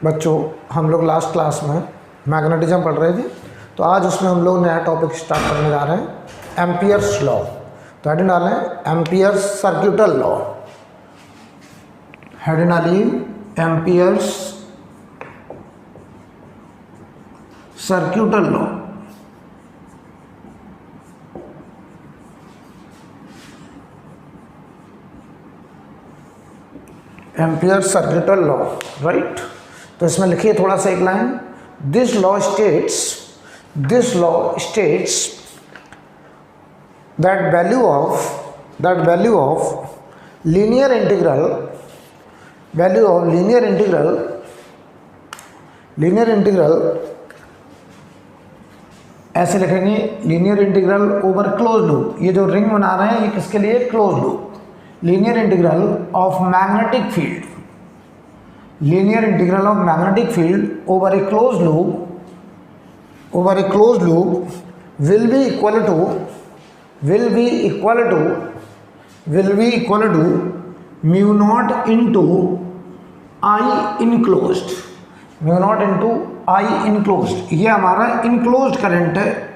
बच्चों, हम लोग लास्ट क्लास में मैग्नेटिज्म पढ़ रहे थे, तो आज उसमें हम लोग नया टॉपिक स्टार्ट करने जा रहे हैं, एम्पियर्स लॉ। तो हेडिंग डालें एम्पियर्स सर्क्यूटल लॉ। हेडिंग डालिए amperes सर्क्यूटल law. Amperes सर्क्यूटल law, right. तो इसमें लिखिए थोड़ा सा एक line, this law states that value of linear integral ऐसे लिखेंगे, linear integral over close loop. ये जो रिंग बना रहे हैं ये किसके लिए? Close loop. Linear integral of magnetic field, linear integral of magnetic field over A close loop will be equal to mu naught into I enclosed, mu naught into I enclosed। ये हमारा enclosed current है,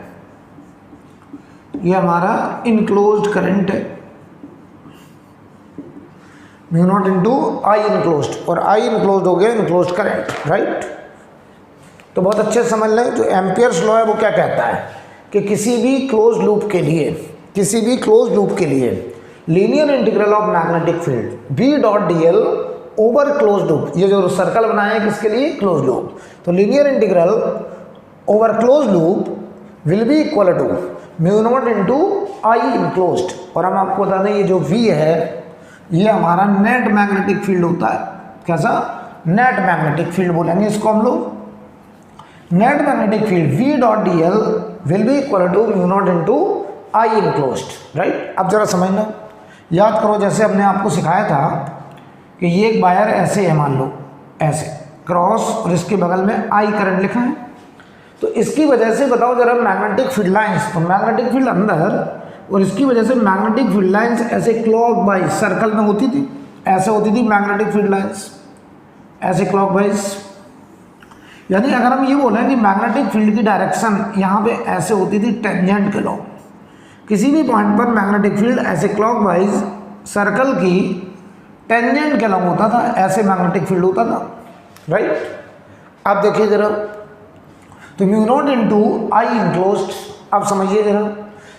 ये हमारा enclosed current है, mu naught into I enclosed, और आई enclosed हो गया enclosed current, right. तो बहुत अच्छे से समझ लें, जो एम्पियर्स लॉ है वो क्या कहता है कि किसी भी क्लोज लूप के लिए linear integral of magnetic field B dot D L over close loop, ये जो सर्कल बनाया है किसके लिए? Close loop. तो linear integral over close loop will be equal to mu naught into I enclosed. और हम आपको बता दें, ये जो V है ये हमारा नेट मैग्नेटिक फील्ड होता है। कैसा? नेट मैग्नेटिक फील्ड बोलेंगे इसको हम लोग। Net magnetic field V dot D L will be equal to mu naught into I enclosed, right. अब जरा समझना, याद करो, जैसे हमने आपको सिखाया था कि ये एक वायर ऐसे है, मान लो ऐसे क्रॉस, और इसके बगल में आई करंट लिखा है। तो इसकी वजह से बताओ जरा मैग्नेटिक फील्ड लाइंस, तो मैग्नेटिक फील्ड अंदर, और इसकी वजह से मैग्नेटिक फील्ड लाइंस ऐसे क्लॉकवाइज सर्कल में होती थी, ऐसे होती थी मैग्नेटिक फील्ड लाइंस, ऐसे क्लॉकवाइज। यानी अगर हम ये बोलें कि मैग्नेटिक फील्ड की डायरेक्शन यहाँ पे ऐसे होती थी टेंजेंट के लॉ, किसी भी पॉइंट पर मैग्नेटिक फील्ड ऐसे क्लॉकवाइज सर्कल की टेंजेंट के लॉ होता था, ऐसे मैग्नेटिक फील्ड होता था, राइट। अब देखिए जरा, तो mu naught into I enclosed. अब समझिए जरा,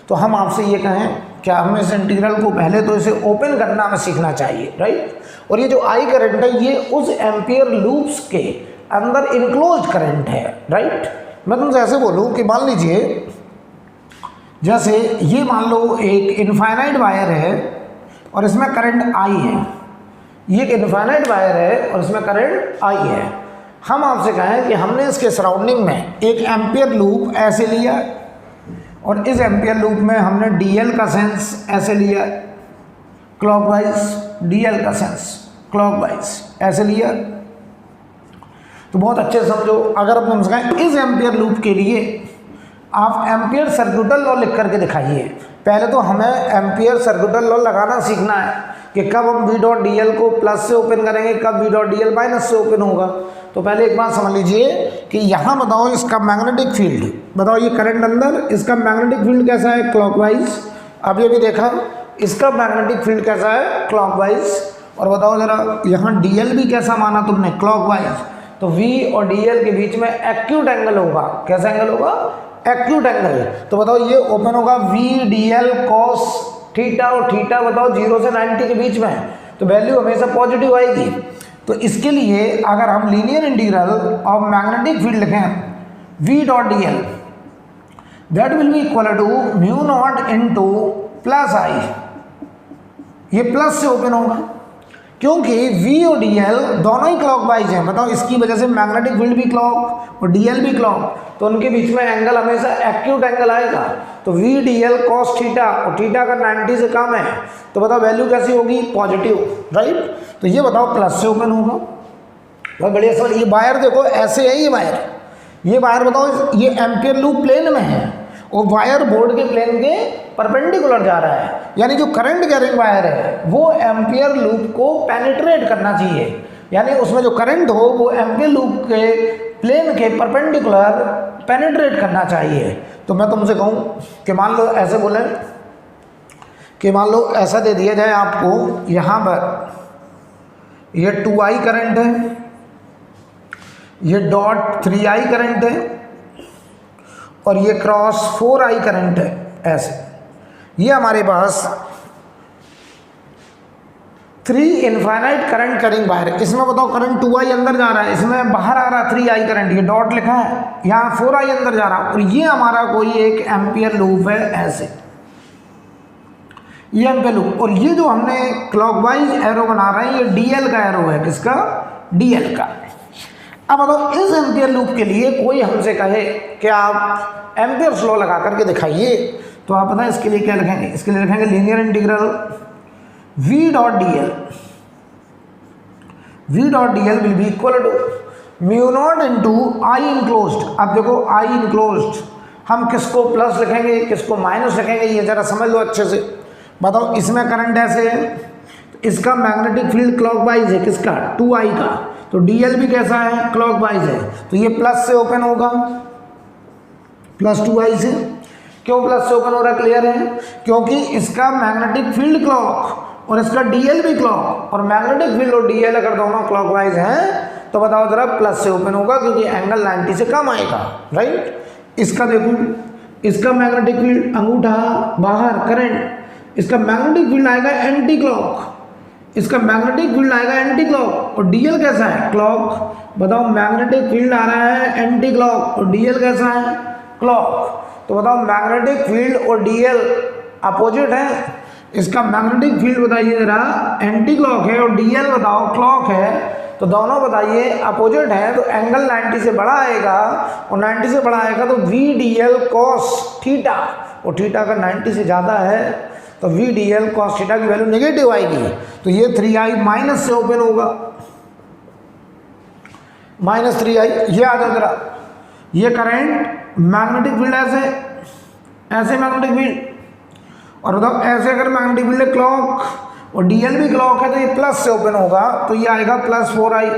तो हम आपसे ये कहें, क्या हमें इस इंटीग्रल को पहले तो इसे ओपन करना हमें सीखना चाहिए, राइट। और ये जो आई करंट है ये उस एम्पियर लूप्स के अंदर इनक्लोज्ड करंट है, राइट। मैं तुमसे ऐसे बोलूँ कि मान लीजिए, जैसे ये मान लो एक इनफाइनाइट वायर है और इसमें करंट आई है, ये एक इनफाइनाइट वायर है और इसमें करंट आई है। हम आपसे कहें कि हमने इसके सराउंडिंग में एक एम्पियर लूप ऐसे लिया, और इस एम्पियर लूप में हमने डीएल का सेंस ऐसे लिया, क्लॉकवाइज, डीएल का सेंस क्लॉकवाइज ऐसे लिया। तो बहुत अच्छे से समझो, अगर अपन कहें इस एम्पियर लूप के लिए आप एम्पियर सर्क्यूटल लॉ लिख करके दिखाइए। पहले तो हमें एम्पियर सर्क्यूटल लॉ लगाना सीखना है कि कब हम V डॉट डी एल को प्लस से ओपन करेंगे, कब V dot D L minus से ओपन होगा। तो पहले एक बात समझ लीजिए कि यहाँ बताओ इसका मैग्नेटिक फील्ड, बताओ ये करंट अंदर, इसका मैग्नेटिक फील्ड कैसा है? क्लॉकवाइज। अब ये भी देखा, इसका मैग्नेटिक फील्ड कैसा है? क्लॉकवाइज। और बताओ जरा यहाँ डी एल भी कैसा माना तुमने? क्लॉकवाइज। तो V और डी एल के बीच में एक्यूट एंगल होगा। कैसा एंगल होगा? Acute angle. तो बताओ ये ओपन होगा V D L cos theta, और थीटा बताओ 0 से 90 के बीच में, तो वैल्यू हमेशा पॉजिटिव आएगी। तो इसके लिए अगर हम linear integral of magnetic field लिखें V dot D L, that will be equal to mu naught into plus I. ये प्लस से ओपन होगा क्योंकि V और DL दोनों ही क्लॉकवाइज हैं। बताओ इसकी वजह से मैग्नेटिक फील्ड भी क्लॉक और DL भी क्लॉक, तो उनके बीच में एंगल हमेशा एक्यूट एंगल आएगा। तो V DL cos थीटा, और थीटा का 90 से कम है, तो बताओ वैल्यू कैसी होगी? Positive, right. तो ये बताओ प्लस से ओपन होगा। बहुत बढ़िया सवाल। ये वायर देखो ऐसे है, ये वायर बताओ ये एम्पियर लूप प्लेन में है, और वायर बोर्ड के प्लेन के परपेंडिकुलर जा रहा है, यानी जो करंट कैरिंग वायर है वो एम्पियर लूप को पेनिट्रेट करना चाहिए। यानी उसमें जो करंट हो वो एम्पियर लूप के प्लेन के परपेंडिकुलर पेनिट्रेट करना चाहिए। तो मैं तुमसे कहूँ कि मान लो ऐसे बोले कि मान लो ऐसा दे दिया जाए आपको, यहाँ पर ये 2I करंट है, ये डॉट 3I करंट है और ये क्रॉस 4I करंट है। ऐसे ये हमारे पास 3 इनफाइनाइट करंट करिंग वायर, इसमें बताओ करंट 2I अंदर जा रहा है, इसमें बाहर आ रहा है 3I करंट, ये डॉट लिखा है, यहाँ 4I अंदर जा रहा है और ये हमारा कोई एक एम्पियर लूप है। ऐसे ये एम्पियर लूप, और ये जो हमने क्लॉकवाइज एरो बना रहे हैं ये DL का एरो है। किसका? DL का। अब बताओ इस एम्पियर लूप के लिए कोई हमसे कहे कि आप एम्पियर्स लॉ लगा करके दिखाइए, तो आप पता है इसके लिए क्या लिखेंगे? इसके लिए लिखेंगे linear integral V dot DL, V dot DL will be equal to mu naught into I enclosed. अब देखो I इनक्लोज्ड हम किसको प्लस लिखेंगे किसको माइनस लिखेंगे, ये जरा समझ लो अच्छे से। बताओ इसमें करंट ऐसे है, इसका मैग्नेटिक फील्ड क्लॉकवाइज है, किसका? 2I का, तो DL भी कैसा है? क्लॉकवाइज है, तो ये प्लस से ओपन होगा, प्लस 2I से। क्यों प्लस से ओपन हो रहा है? क्लियर है, क्योंकि इसका मैग्नेटिक फील्ड क्लॉक और इसका DL भी क्लॉक, और मैग्नेटिक फील्ड और DL अगर दोनों क्लॉकवाइज हैं तो बताओ जरा प्लस से ओपन होगा क्योंकि एंगल 90 से कम आएगा, राइट। इसका देखो, इसका मैग्नेटिक फील्ड अंगूठा बाहर करंट, इसका मैग्नेटिक फील्ड आएगा एंटी क्लॉक, इसका मैग्नेटिक फील्ड आएगा एंटी क्लॉक, और DL कैसा है? क्लॉक। बताओ मैग्नेटिक फील्ड आ रहा है एंटी क्लॉक और DL कैसा है? क्लॉक। तो बताओ मैग्नेटिक फील्ड और DL अपोजिट है, इसका मैग्नेटिक फील्ड बताइए जरा एंटी क्लॉक है और DL बताओ क्लॉक है, तो दोनों बताइए अपोजिट है, तो एंगल 90 से बड़ा आएगा, और 90 से बड़ा आएगा तो VDL cos थीटा, और थीटा का 90 से ज़्यादा है तो VDL cos थीटा की वैल्यू नेगेटिव आएगी, तो ये 3I माइनस से ओपन होगा, माइनस 3I। ये आ जाए जरा, ये करंट मैग्नेटिक फील्ड ऐसे मैग्नेटिक फील्ड, और बताओ ऐसे अगर मैग्नेटिक फील्ड है क्लॉक और DL भी क्लॉक है तो ये प्लस से ओपन होगा, तो ये आएगा प्लस 4I।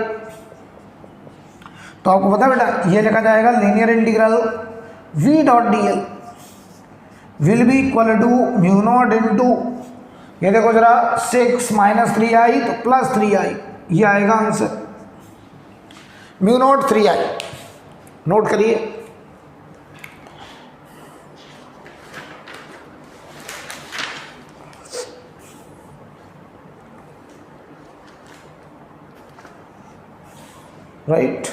तो आपको पता बेटा ये लिखा जाएगा linear integral V dot DL will be equal to mu naught into, ये देखो जरा 6 माइनस 3I तो प्लस 3I, ये आएगा answer mu naught 3I। Note करिए, राइट।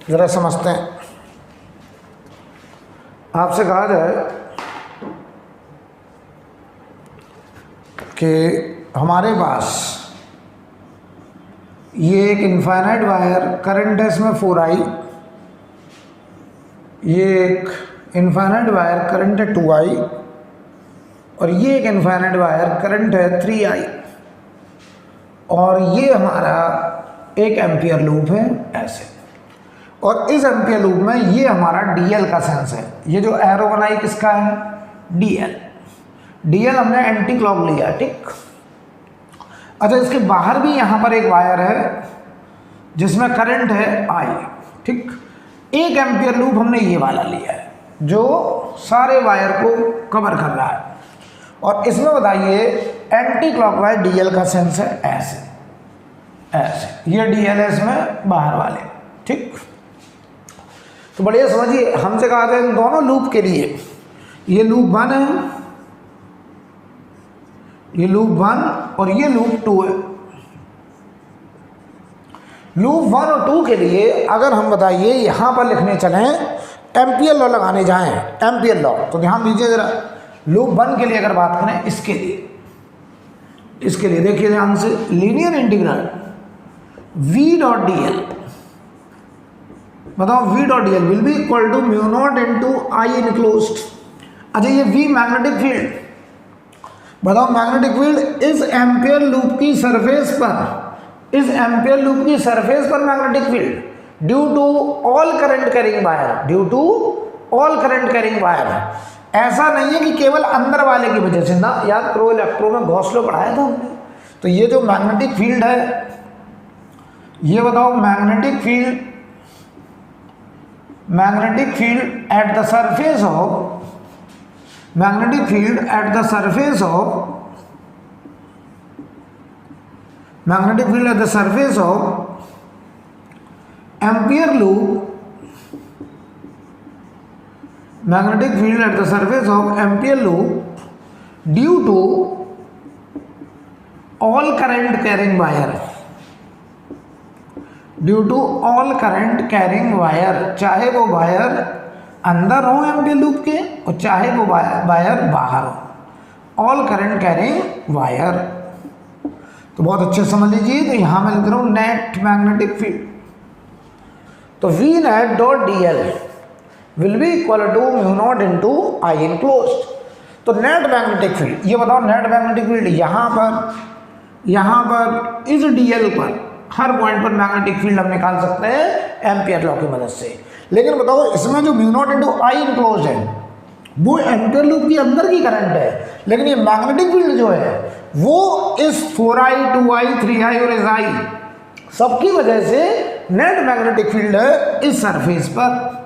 ज़रा समझते हैं, आपसे कहा जाए कि हमारे पास ये एक इनफाइनाइट वायर करंट है, इसमें 4I, ये एक इनफाइनाइट वायर करंट है 2I, और ये एक इनफाइनाइट वायर करंट है 3I, और ये हमारा एक एम्पियर लूप है ऐसे। और इस एम्पियर लूप में ये हमारा DL का सेंस है, ये जो एरो बनाई किसका है? DL हमने एंटी क्लॉक लिया, ठीक। अच्छा, इसके बाहर भी यहाँ पर एक वायर है जिसमें करंट है I, ठीक। एक एम्पियर लूप हमने ये वाला लिया है जो सारे वायर को कवर कर रहा है, और इसमें बताइए एंटी क्लॉकवाइज डीएल का सेंस है ऐसे ऐसे, ये डीएल है इसमें बाहर वाले, ठीक। तो बढ़िया समझिए, हमसे कहा था इन दोनों लूप के लिए, ये लूप 1 है, ये लूप 1 और ये लूप 2 है। लूप 1 और 2 के लिए अगर हम बताइए यहां पर लिखने चलें, एम्पियर लॉ लगाने जाएं, एम्पियर लॉ, तो ध्यान दीजिए जरा, लूप 1 के लिए अगर बात करें, इसके लिए देखिए ध्यान से, linear integral v dot D L, बताओ v dot D L will be equal to mu naught into I enclosed. अच्छा ये v मैग्नेटिक फील्ड, बताओ मैग्नेटिक फील्ड इस एम्पियर लूप की सरफेस पर, इस एम्पियर लूप की सरफेस पर magnetic field due to all current carrying wire, due to all current carrying wire. ऐसा नहीं है कि केवल अंदर वाले की वजह से ना, याद करो इलेक्ट्रो में गॉस लॉ पढ़ाया था हमने। तो ये जो मैग्नेटिक फील्ड है, ये बताओ magnetic field at the surface of, magnetic field at the surface of, magnetic field at the surface of ampere loop, magnetic field at the surface of ampere loop due to all current carrying wire, due to all current carrying wire, चाहे वो wire अंदर हो ampere loop के और चाहे वो wire बाहर हो, ऑल करंट कैरिंग वायर। तो बहुत अच्छे समझ लीजिए, तो यहां मैं लिख रहा हूं नेट मैग्नेटिक फील्ड, तो V net dot D L will be equal to mu naught into I enclosed. तो नेट मैग्नेटिक फील्ड, ये बताओ नेट मैग्नेटिक फील्ड यहाँ पर इस डीएल पर हर पॉइंट पर मैग्नेटिक फील्ड हम निकाल सकते हैं एम्पियर लॉ की मदद से। लेकिन बताओ इसमें जो mu naught into I enclosed है वो एम्पियर लूप के अंदर की करंट है, लेकिन ये मैग्नेटिक फील्ड जो है वो इस 4i 2i 3i और si सबकी वजह से नेट मैग्नेटिक फील्ड है इस सरफेस पर,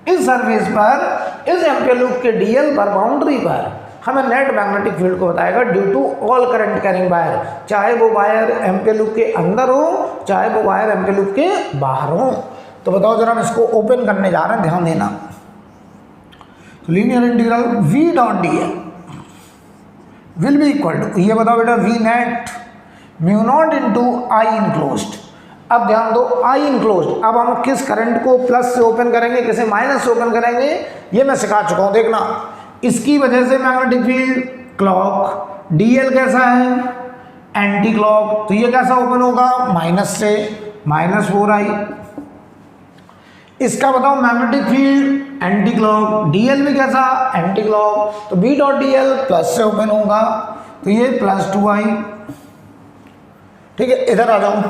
इस सरफेस पर, इस एम्पियर लूप के डीएल पर, बाउंड्री पर हमें नेट मैग्नेटिक फील्ड को बताएगा due to all current carrying wire, चाहे वो वायर एम्पियर लूप के अंदर हो चाहे वो वायर एम्पियर लूप के बाहर हो। तो बताओ जरा, हम इसको ओपन करने जा रहे हैं, ध्यान देना। Linear integral v dot D L will be equal to, ये बताओ बेटा, v net mu naught into I enclosed. अब ध्यान दो, आई इनक्लोज्ड, अब हम किस करंट को प्लस से ओपन करेंगे, किसे माइनस से ओपन करेंगे, ये मैं सिखा चुका हूं। देखना, इसकी वजह से मैग्नेटिक फील्ड क्लॉक, डीएल कैसा है एंटी क्लॉक, तो ये कैसा ओपन होगा माइनस से, -4i। इसका बताओ magnetic field anti clock, DL भी कैसा एंटी क्लॉक, तो B dot D L plus से ओपन होगा, तो ये +2i। ठीक है, इधर आ जाओ,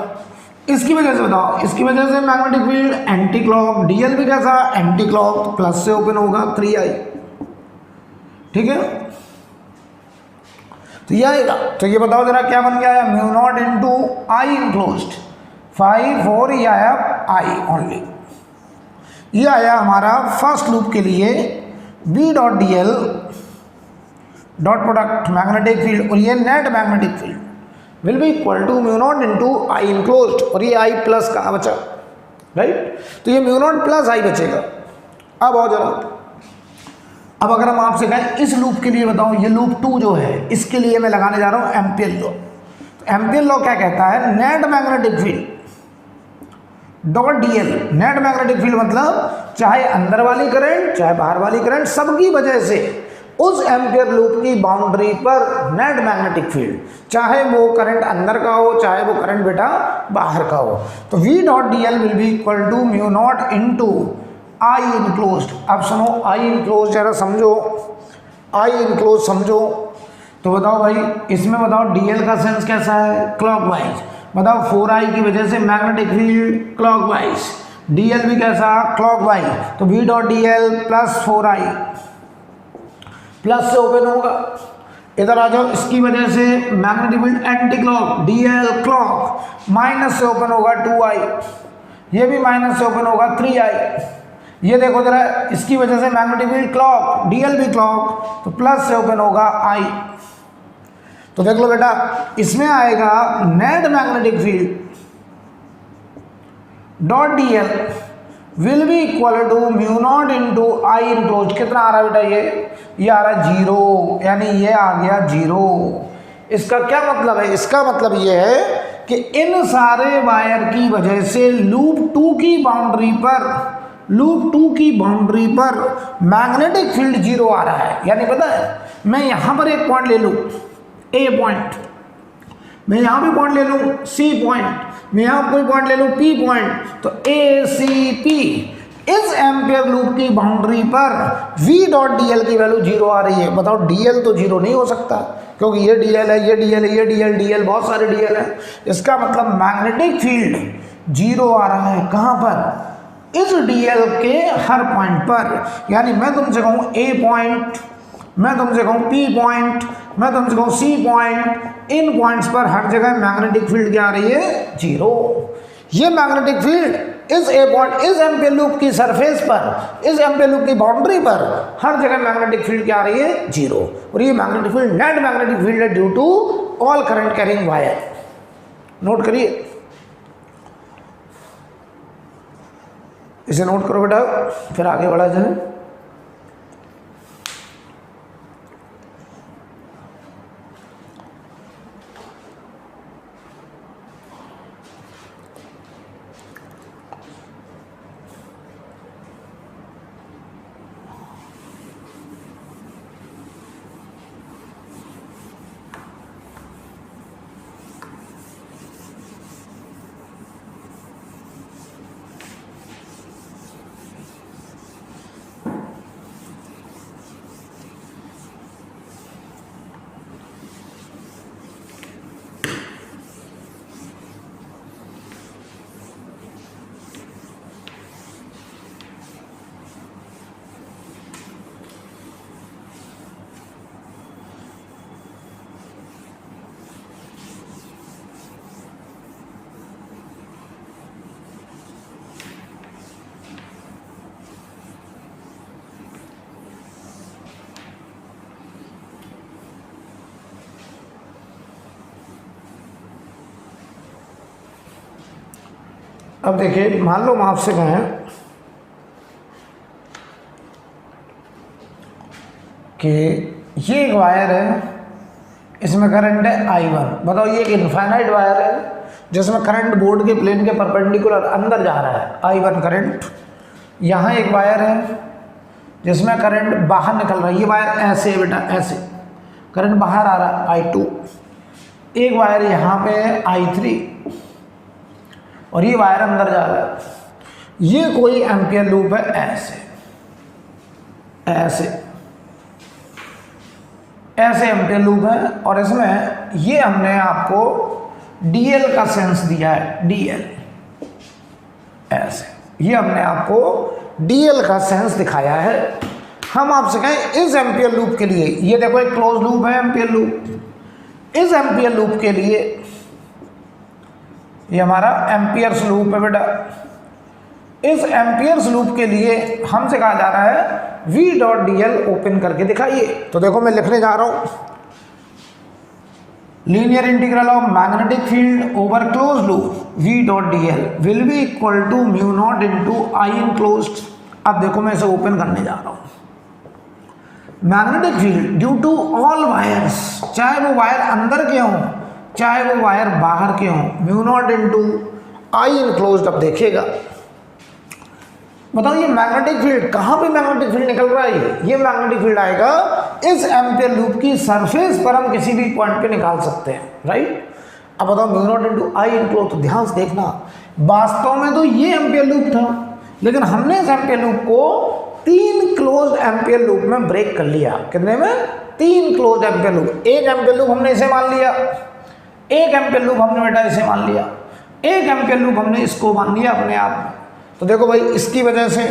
इसकी वजह से बताओ, इसकी वजह से magnetic field anti clock, DL भी कैसा एंटी क्लॉक, प्लस से ओपन होगा 3i। ठीक है, तो ये आएगा। तो ये बताओ जरा क्या बन गया, mu naught into I enclosed 5 4, ये आया आई ओनली, ये आया हमारा फर्स्ट लूप के लिए B dot D L dot product magnetic field, और ये net magnetic field will be equal to mu naught into I enclosed, और ये आई प्लस का बचा, राइट। तो ये म्यू नॉट प्लस आई बचेगा। अब आओ जरा, अब अगर हम आपसे कहें इस लूप के लिए बताओ, ये लूप 2 जो है इसके लिए मैं लगाने जा रहा हूं एम्पियर लॉ। तो एम्पियर लॉ क्या कहता है, net magnetic field dot DL, net magnetic field मतलब चाहे अंदर वाली करंट चाहे बाहर वाली करंट, सबकी वजह से उस एम्पियर लूप की बाउंड्री पर नेट मैग्नेटिक फील्ड, चाहे वो करंट अंदर का हो चाहे वो करंट बेटा बाहर का हो। तो v dot D L will be equal to mu naught into I enclosed. अब सुनो, आई इनक्लोज जरा समझो, आई इनक्लोज समझो। तो बताओ भाई, इसमें बताओ डीएल का सेंस कैसा है, क्लॉकवाइज। बताओ 4i की वजह से मैग्नेटिक फील्ड क्लॉकवाइज, डीएल भी कैसा क्लॉकवाइज, तो v dot D L plus 4i plus से ओपन होगा। इधर आ जाओ, इसकी वजह से magnetic field anti clock, DL clock, minus से ओपन होगा 2i, ये भी माइनस से ओपन होगा 3i। ये देखो जरा, इसकी वजह से मैग्नेटिक फील्ड क्लॉक, डीएल भी क्लॉक, तो प्लस से ओपन होगा i। तो देख लो बेटा, इसमें आएगा net magnetic field dot D L will be equal to mu naught into I enclose. कितना आ रहा है बेटा, ये आ रहा है 0, यानी ये आ गया 0। इसका क्या मतलब है? इसका मतलब ये है कि इन सारे वायर की वजह से लूप 2 की बाउंड्री पर मैग्नेटिक फील्ड 0 आ रहा है। यानी पता है, मैं यहां पर एक पॉइंट ले लूं ए पॉइंट, मैं यहां भी पॉइंट ले लूं सी पॉइंट, मैं यहां कोई पॉइंट ले लूं पी पॉइंट, तो ए सी पी इस एम्पियर लूप की बाउंड्री पर v डॉट डी एल की वैल्यू 0 आ रही है। बताओ डी एल तो 0 नहीं हो सकता, क्योंकि ये डी एल है, ये डी एल है, ये डी एल, डी एल बहुत सारे डी एल है। इसका मतलब मैग्नेटिक फील्ड 0 आ रहा है। कहां पर? इस डी एल के हर पॉइंट पर। यानी मैं तुमसे कहूं ए पॉइंट, मैं तुमसे कहूं पी पॉइंट, मैं तुमसे कहूं सी पॉइंट, इन पॉइंट्स पर हर जगह मैग्नेटिक फील्ड क्या आ रही है? 0। ये मैग्नेटिक फील्ड इस ए पॉइंट, इस एम्पियर लूप की सरफेस पर, इस एम्पियर लूप की बाउंड्री पर हर जगह मैग्नेटिक फील्ड क्या आ रही है? 0। और ये magnetic field net magnetic field है due to all current carrying wire. Note करिए, इसे नोट करो बेटा, फिर आगे बढ़ा जाए। अब देखिए, मान लो हम आपसे कहें कि ये एक वायर है, इसमें करंट है I1। बताओ, ये एक इनफाइनाइट वायर है जिसमें करंट बोर्ड के प्लेन के परपेंडिकुलर अंदर जा रहा है, I1 करंट। यहाँ एक वायर है जिसमें करंट बाहर निकल रहा है, ये वायर ऐसे है बेटा, ऐसे करंट बाहर आ रहा है I2। एक वायर यहाँ पे है I3 और ये वायर अंदर जा रहा है। ये कोई एम्पियर लूप है, ऐसे ऐसे ऐसे एम्पियर लूप है, और इसमें ये हमने आपको डीएल का सेंस दिया है, डीएल ऐसे, ये हमने आपको डीएल का सेंस दिखाया है। हम आपसे कहें इस एम्पियर लूप के लिए, ये देखो एक क्लोज लूप है एम्पियर लूप, इस एम्पियर लूप के लिए ये हमारा एम्पियर्स लूप है बेटा। इस एम्पियर्स लूप के लिए हमसे कहा जा रहा है v dot D L open करके दिखाइए। तो देखो मैं लिखने जा रहा हूं, linear integral of magnetic field over close loop v dot D L will be equal to mu naught into I enclosed. अब देखो मैं इसे ओपन करने जा रहा हूं। Magnetic field due to all wires, चाहे वो वायर अंदर के हों चाहे वो वायर बाहर के हों, mu naught into I enclosed. अब देखिएगा, बताओ ये मैग्नेटिक फील्ड कहाँ पे मैग्नेटिक फील्ड निकल रहा है? ये मैग्नेटिक फील्ड आएगा इस एम्पियर लूप की सरफेस पर, हम किसी भी पॉइंट पे निकाल सकते हैं, राइट। अब बताओ mu naught into I enclose, तो ध्यान से देखना, वास्तव में तो ये एम्पियर लूप था, लेकिन हमने इस एम्पियर लूप को 3 क्लोज एम्पियर लूप में ब्रेक कर लिया। कितने में? 3 क्लोज एम्पियर लूप। एक एम्पियर लूप हमने इसे मान लिया, एक एम्पियर लूप हमने बेटा इसे मान लिया, एक एम्पियर लूप हमने इसको मान लिया अपने आप में। तो देखो भाई, इसकी वजह से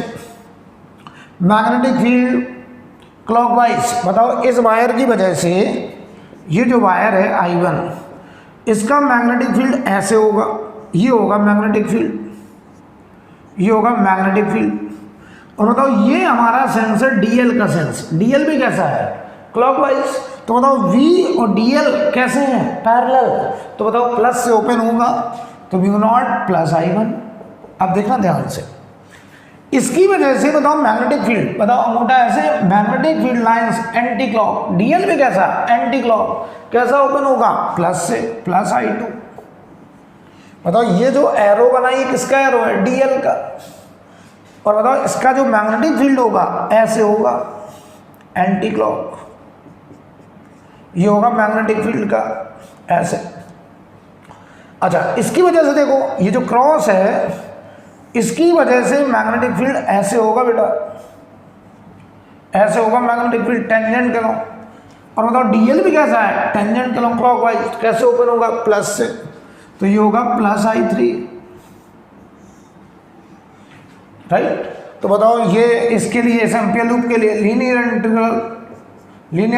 मैग्नेटिक फील्ड क्लॉकवाइज, बताओ इस वायर की वजह से, ये जो वायर है I1, इसका मैग्नेटिक फील्ड ऐसे होगा, ये होगा मैग्नेटिक फील्ड, ये होगा मैग्नेटिक फील्ड। और बताओ ये हमारा सेंस है डीएल का सेंस, डीएल भी कैसा है? क्लॉकवाइज। तो बताओ V और dl कैसे हैं, पैरेलल, तो बताओ प्लस से ओपन होगा तो म्यू नॉट प्लस I1। अब देखना ध्यान से, इसकी वजह से बताओ मैग्नेटिक फील्ड, बताओ अंगूठा ऐसे, magnetic field lines anti clock, dl भी कैसा, एंटी क्लॉक, कैसा ओपन होगा, प्लस से, प्लस I2। बताओ ये जो एरो बनाई किसका एरो है, dl का, और बताओ इसका जो मैग्नेटिक फील्ड होगा ऐसे होगा, एंटी क्लॉक, ये होगा मैग्नेटिक फील्ड का ऐसे। अच्छा, इसकी वजह से देखो ये जो क्रॉस है इसकी वजह से मैग्नेटिक फील्ड ऐसे होगा बेटा, ऐसे होगा मैग्नेटिक फील्ड टेंजेंट के लॉ। और बताओ dl भी कैसा है, टेंजेंट के लॉ क्लॉकवाइज, कैसे ओपन होगा, प्लस से, तो ये होगा प्लस I3, राइट। तो बताओ ये इसके लिए, इस एम्पियर लूप के लिए linear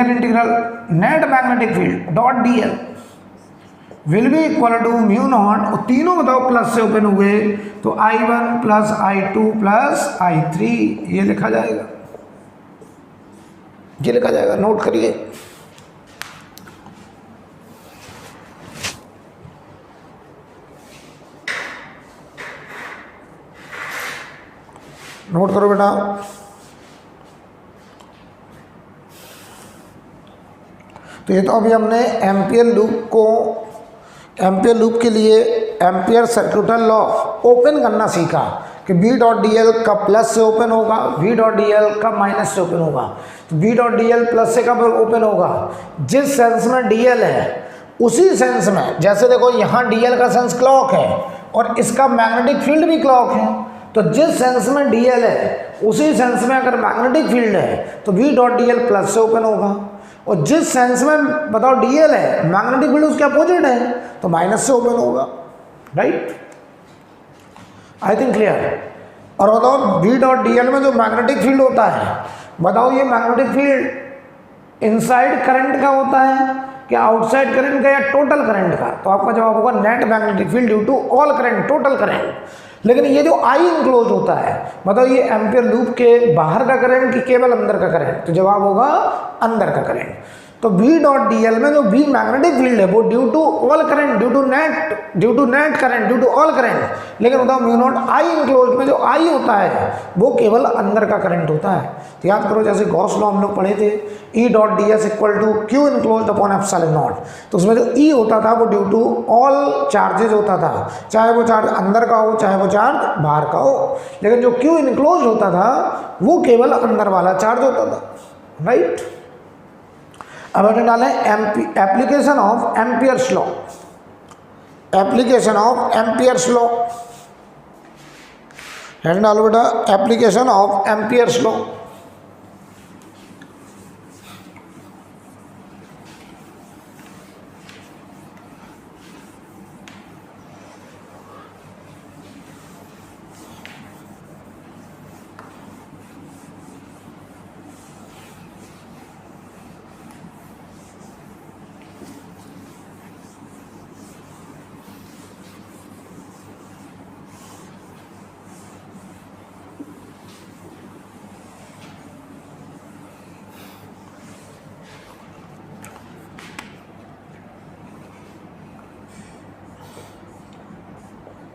integral net magnetic field dot dl will be equal to mu naught, और तीनों बताओ प्लस से ओपन हुए तो I1 plus I2 plus I3, ये लिखा जाएगा, ये लिखा जाएगा, नोट करिए। नोट करो बेटा। तो ये तो अभी हमने एम्पियर लूप के लिए एम्पियर सर्क्यूटल लॉ ओपन करना सीखा कि B डॉट dl कब प्लस से ओपन होगा, V डॉट dl कब माइनस से ओपन होगा। तो V डॉट dl प्लस से कब ओपन होगा, जिस सेंस में dl है उसी सेंस में, जैसे देखो यहाँ dl का सेंस क्लॉक है और इसका मैग्नेटिक फील्ड भी क्लॉक है, तो जिस सेंस में dl है उसी सेंस में अगर मैग्नेटिक फील्ड है तो V डॉट dl प्लस से ओपन होगा, और जिस सेंस में बताओ dl है मैग्नेटिक फील्ड उसके अपोजिट है तो माइनस से ओपन होगा, राइट। आई थिंक क्लियर। और बताओ V डॉट dl में जो मैग्नेटिक फील्ड होता है, बताओ ये मैग्नेटिक फील्ड इनसाइड करंट का होता है कि आउटसाइड करंट का या टोटल करंट का, तो आपका जवाब होगा net magnetic field due to all current, total current. लेकिन ये जो I इनक्लोज होता है, बताओ ये एम्पियर लूप के बाहर का करंट कि केवल अंदर का करंट, तो जवाब होगा अंदर का करंट। तो V डॉट dl में जो V मैग्नेटिक फील्ड है वो due to all current, due to net current, due to all current. लेकिन बताओ म्यू नॉट I इनक्लोज में जो I होता है वो केवल अंदर का करंट होता है। तो याद करो जैसे गॉस लॉ हम लोग पढ़े थे, E dot ds equal to Q enclose upon epsilon naught, तो उसमें जो E होता था वो ड्यू टू ऑल चार्जेज होता था, चाहे वो चार्ज अंदर का हो चाहे वो चार्ज बाहर का हो। लेकिन जो Q इनक्लोज होता था वो केवल अंदर वाला चार्ज होता था, राइट। अब हमने डाला application of Ampere's law, application of Ampere's law, head डालो बेटा, application of Ampere's law.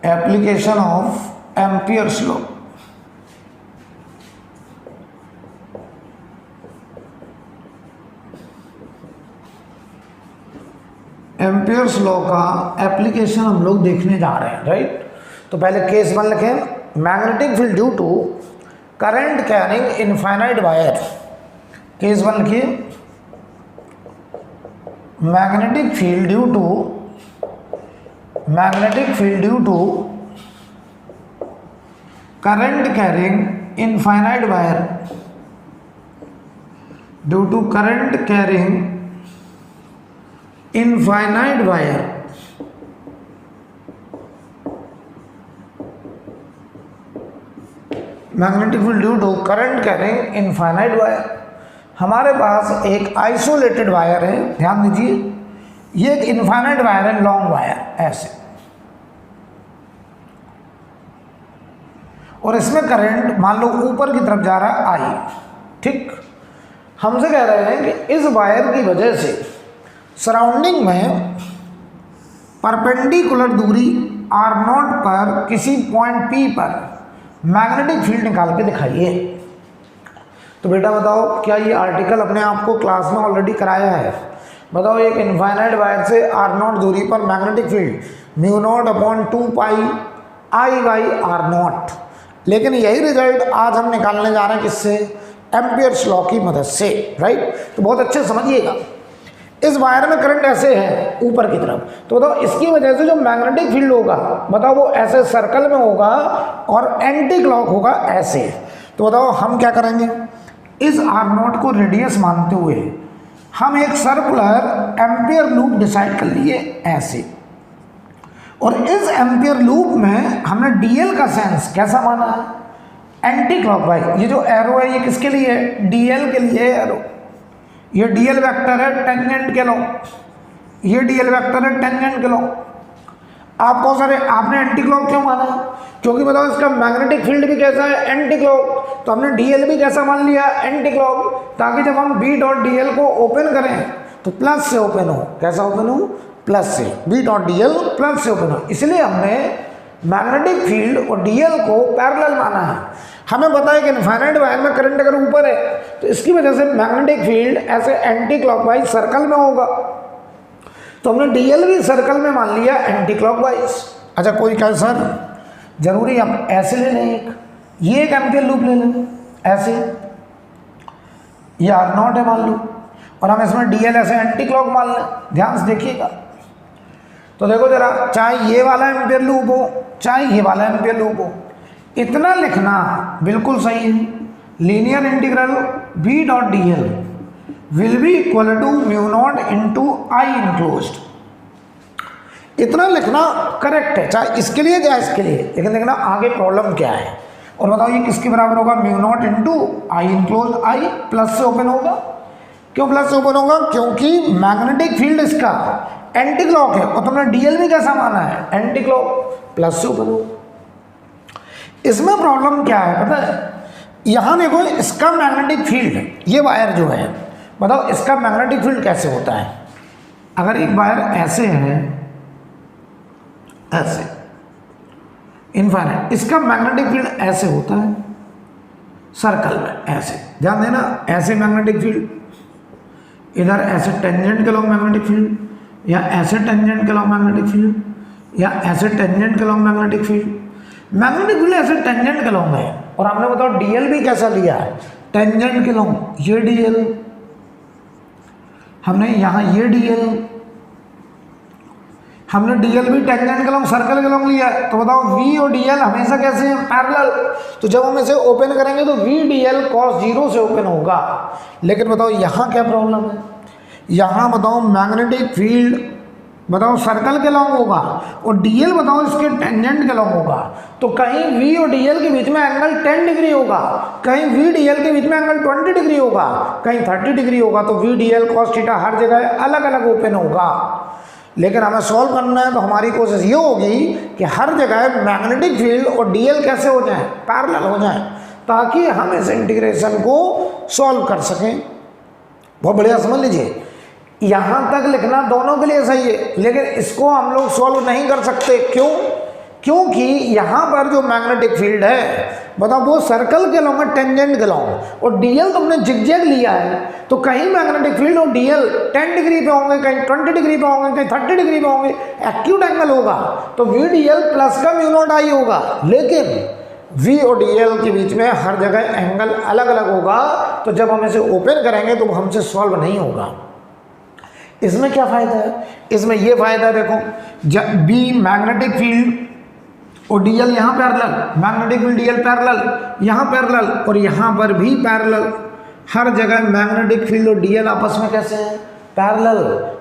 Application of Ampere's law. Ampere's law का एप्लीकेशन हम लोग देखने जा रहे हैं, राइट। तो पहले केस 1 लिखें, magnetic field due to current carrying infinite wire. Case 1 लिखिए, magnetic field due to current carrying infinite wire, due to current carrying infinite wire, magnetic field due to current carrying infinite wire. हमारे पास एक isolated wire है, ध्यान दीजिए, ये एक infinite wire है, लॉन्ग वायर ऐसे, और इसमें करंट मान लो ऊपर की तरफ जा रहा है I, ठीक। हमसे कह रहे हैं कि इस वायर की वजह से सराउंडिंग में परपेंडिकुलर दूरी r0 पर किसी पॉइंट P पर मैग्नेटिक फील्ड निकाल के दिखाइए। तो बेटा बताओ, क्या ये आर्टिकल अपने आप को क्लास में ऑलरेडी कराया है? बताओ, एक इनफाइनाइट वायर से r0 दूरी पर मैग्नेटिक फील्ड μ0/2π I/r0। लेकिन यही रिजल्ट आज हम निकालने जा रहे हैं किससे? एम्पियर्स लॉ की मदद से, राइट। तो बहुत अच्छे समझिएगा, इस वायर में करंट ऐसे है ऊपर की तरफ, तो बताओ इसकी वजह से जो मैग्नेटिक फील्ड होगा, बताओ वो ऐसे सर्कल में होगा और एंटी क्लॉक होगा ऐसे। तो बताओ हम क्या करेंगे, इस r0 को रेडियस मानते हुए हम एक सर्कुलर एम्पियर लूप डिसाइड कर लिए ऐसे, और इस एम्पियर लूप में हमने डीएल का सेंस कैसा माना है? Anti clockwise. ये जो एरो है ये किसके लिए है? डीएल के लिए एरो। ये डीएल वेक्टर है टेंजेंट के लॉ, ये डीएल वेक्टर है टेंजेंट के लॉ। आपको सर आपने एंटी क्लॉक क्यों माना है? क्योंकि बताओ इसका मैग्नेटिक फील्ड भी कैसा है? Anti clock. तो हमने डीएल भी कैसा मान लिया? एंटी क्लॉक, ताकि जब हम बी डॉट डीएल को ओपन करें तो प्लस से ओपन हो। कैसा ओपन हो? प्लस से। बी डॉट डीएल प्लस से ओपन हो। इसलिए हमने मैग्नेटिक फील्ड और डीएल को पैरेलल माना है। हमें पता है कि इनफाइनाइट वायर में करंट अगर ऊपर है तो इसकी वजह से मैग्नेटिक फील्ड ऐसे एंटी क्लॉकवाइज सर्कल में होगा, तो हमने डीएल भी सर्कल में मान लिया एंटी क्लॉकवाइज। अच्छा, कोई कहे सर जरूरी हम ऐसे ले लें, एक ये एक एम्पियर लूप ले लें ऐसे, ये r0 है मान लो, और हम इसमें डीएल ऐसे एंटी क्लॉक मान लें। ध्यान से देखिएगा, तो देखो जरा, चाहे ये वाला एम्पियर लूप हो चाहे ये वाला एम्पियर लूप हो, इतना लिखना बिल्कुल सही है। Linear integral v dot D L will be equal to μ0 into I enclosed. इतना लिखना करेक्ट है, चाहे इसके लिए चाहे इसके लिए। लेकिन देखना आगे प्रॉब्लम क्या है, और बताओ ये किसके बराबर होगा? μ0 into I enclosed. I plus से ओपन होगा। क्यों प्लस से ओपन होगा? क्योंकि मैग्नेटिक फील्ड इसका एंटी क्लॉक है, और तुमने डीएल भी कैसा माना है? Anti clock. प्लस से ओपन होगा। इसमें प्रॉब्लम क्या है पता है? यहाँ देखो, इसका मैग्नेटिक फील्ड, ये वायर जो है, बताओ इसका मैग्नेटिक फील्ड कैसे होता है? अगर एक वायर ऐसे है, ऐसे इनफाइनाइट, इसका मैग्नेटिक फील्ड ऐसे होता है सर्कल में, ऐसे। ध्यान देना, ऐसे मैग्नेटिक फील्ड, इधर ऐसे टेंजेंट के लॉन्ग मैग्नेटिक फील्ड, या ऐसे टेंजेंट के लॉन्ग मैग्नेटिक फील्ड, या ऐसे टेंजेंट के long magnetic field. Magnetic field ऐसे टेंजेंट के लॉन्ग है, और हमने बताओ डीएल भी कैसा लिया है? टेंजेंट के लॉन्ग। ये डीएल, हमने यहाँ ये डीएल, हमने डीएल भी टेंजेंट के लॉन्ग सर्कल के लॉन्ग लिया है। तो बताओ वी और डीएल हमेशा कैसे हैं? पैरेलल। तो जब हम इसे ओपन करेंगे तो वी डीएल cos 0 से ओपन होगा। लेकिन बताओ यहाँ क्या प्रॉब्लम है? यहाँ बताओ मैग्नेटिक फील्ड बताओ सर्कल के लॉन्ग होगा, और डीएल बताओ इसके टेंजेंट के लॉन्ग होगा। तो कहीं वी और डीएल के बीच में एंगल 10 डिग्री होगा, कहीं वी डीएल के बीच में एंगल 20 डिग्री होगा, कहीं 30 डिग्री होगा। तो वी डीएल cos थीटा हर जगह अलग अलग ओपन होगा। लेकिन हमें सॉल्व करना है, तो हमारी कोशिश ये होगी कि हर जगह मैग्नेटिक फील्ड और डीएल कैसे हो जाए? पैरेलल हो जाए, ताकि हम इस इंटीग्रेशन को सॉल्व कर सकें। बहुत बढ़िया समझ लीजिए, यहाँ तक लिखना दोनों के लिए सही है, लेकिन इसको हम लोग सॉल्व नहीं कर सकते। क्यों? क्योंकि यहाँ पर जो मैग्नेटिक फील्ड है, बताओ वो सर्कल के लॉन्ग है टेंजेंट के लॉन्ग, और डीएल तुमने जिगजैग लिया है, तो कहीं मैग्नेटिक फील्ड और डीएल 10 डिग्री पे होंगे, कहीं 20 डिग्री पे होंगे, कहीं 30 डिग्री पे होंगे, एक्यूट एंगल होगा। तो वी डीएल प्लस का μ0 आई होगा, लेकिन वी और डीएल के बीच में हर जगह एंगल अलग अलग होगा। तो जब हम इसे ओपन करेंगे तो हमसे सॉल्व नहीं होगा। इसमें क्या फायदा है? इसमें ये फायदा है, देखो, जब बी मैग्नेटिक फील्ड और डीएल यहाँ parallel, magnetic field DL parallel, यहाँ पैरेलल, और यहाँ पर भी पैरेलल। हर जगह मैग्नेटिक फील्ड और डीएल आपस में कैसे हैं? पैरेलल।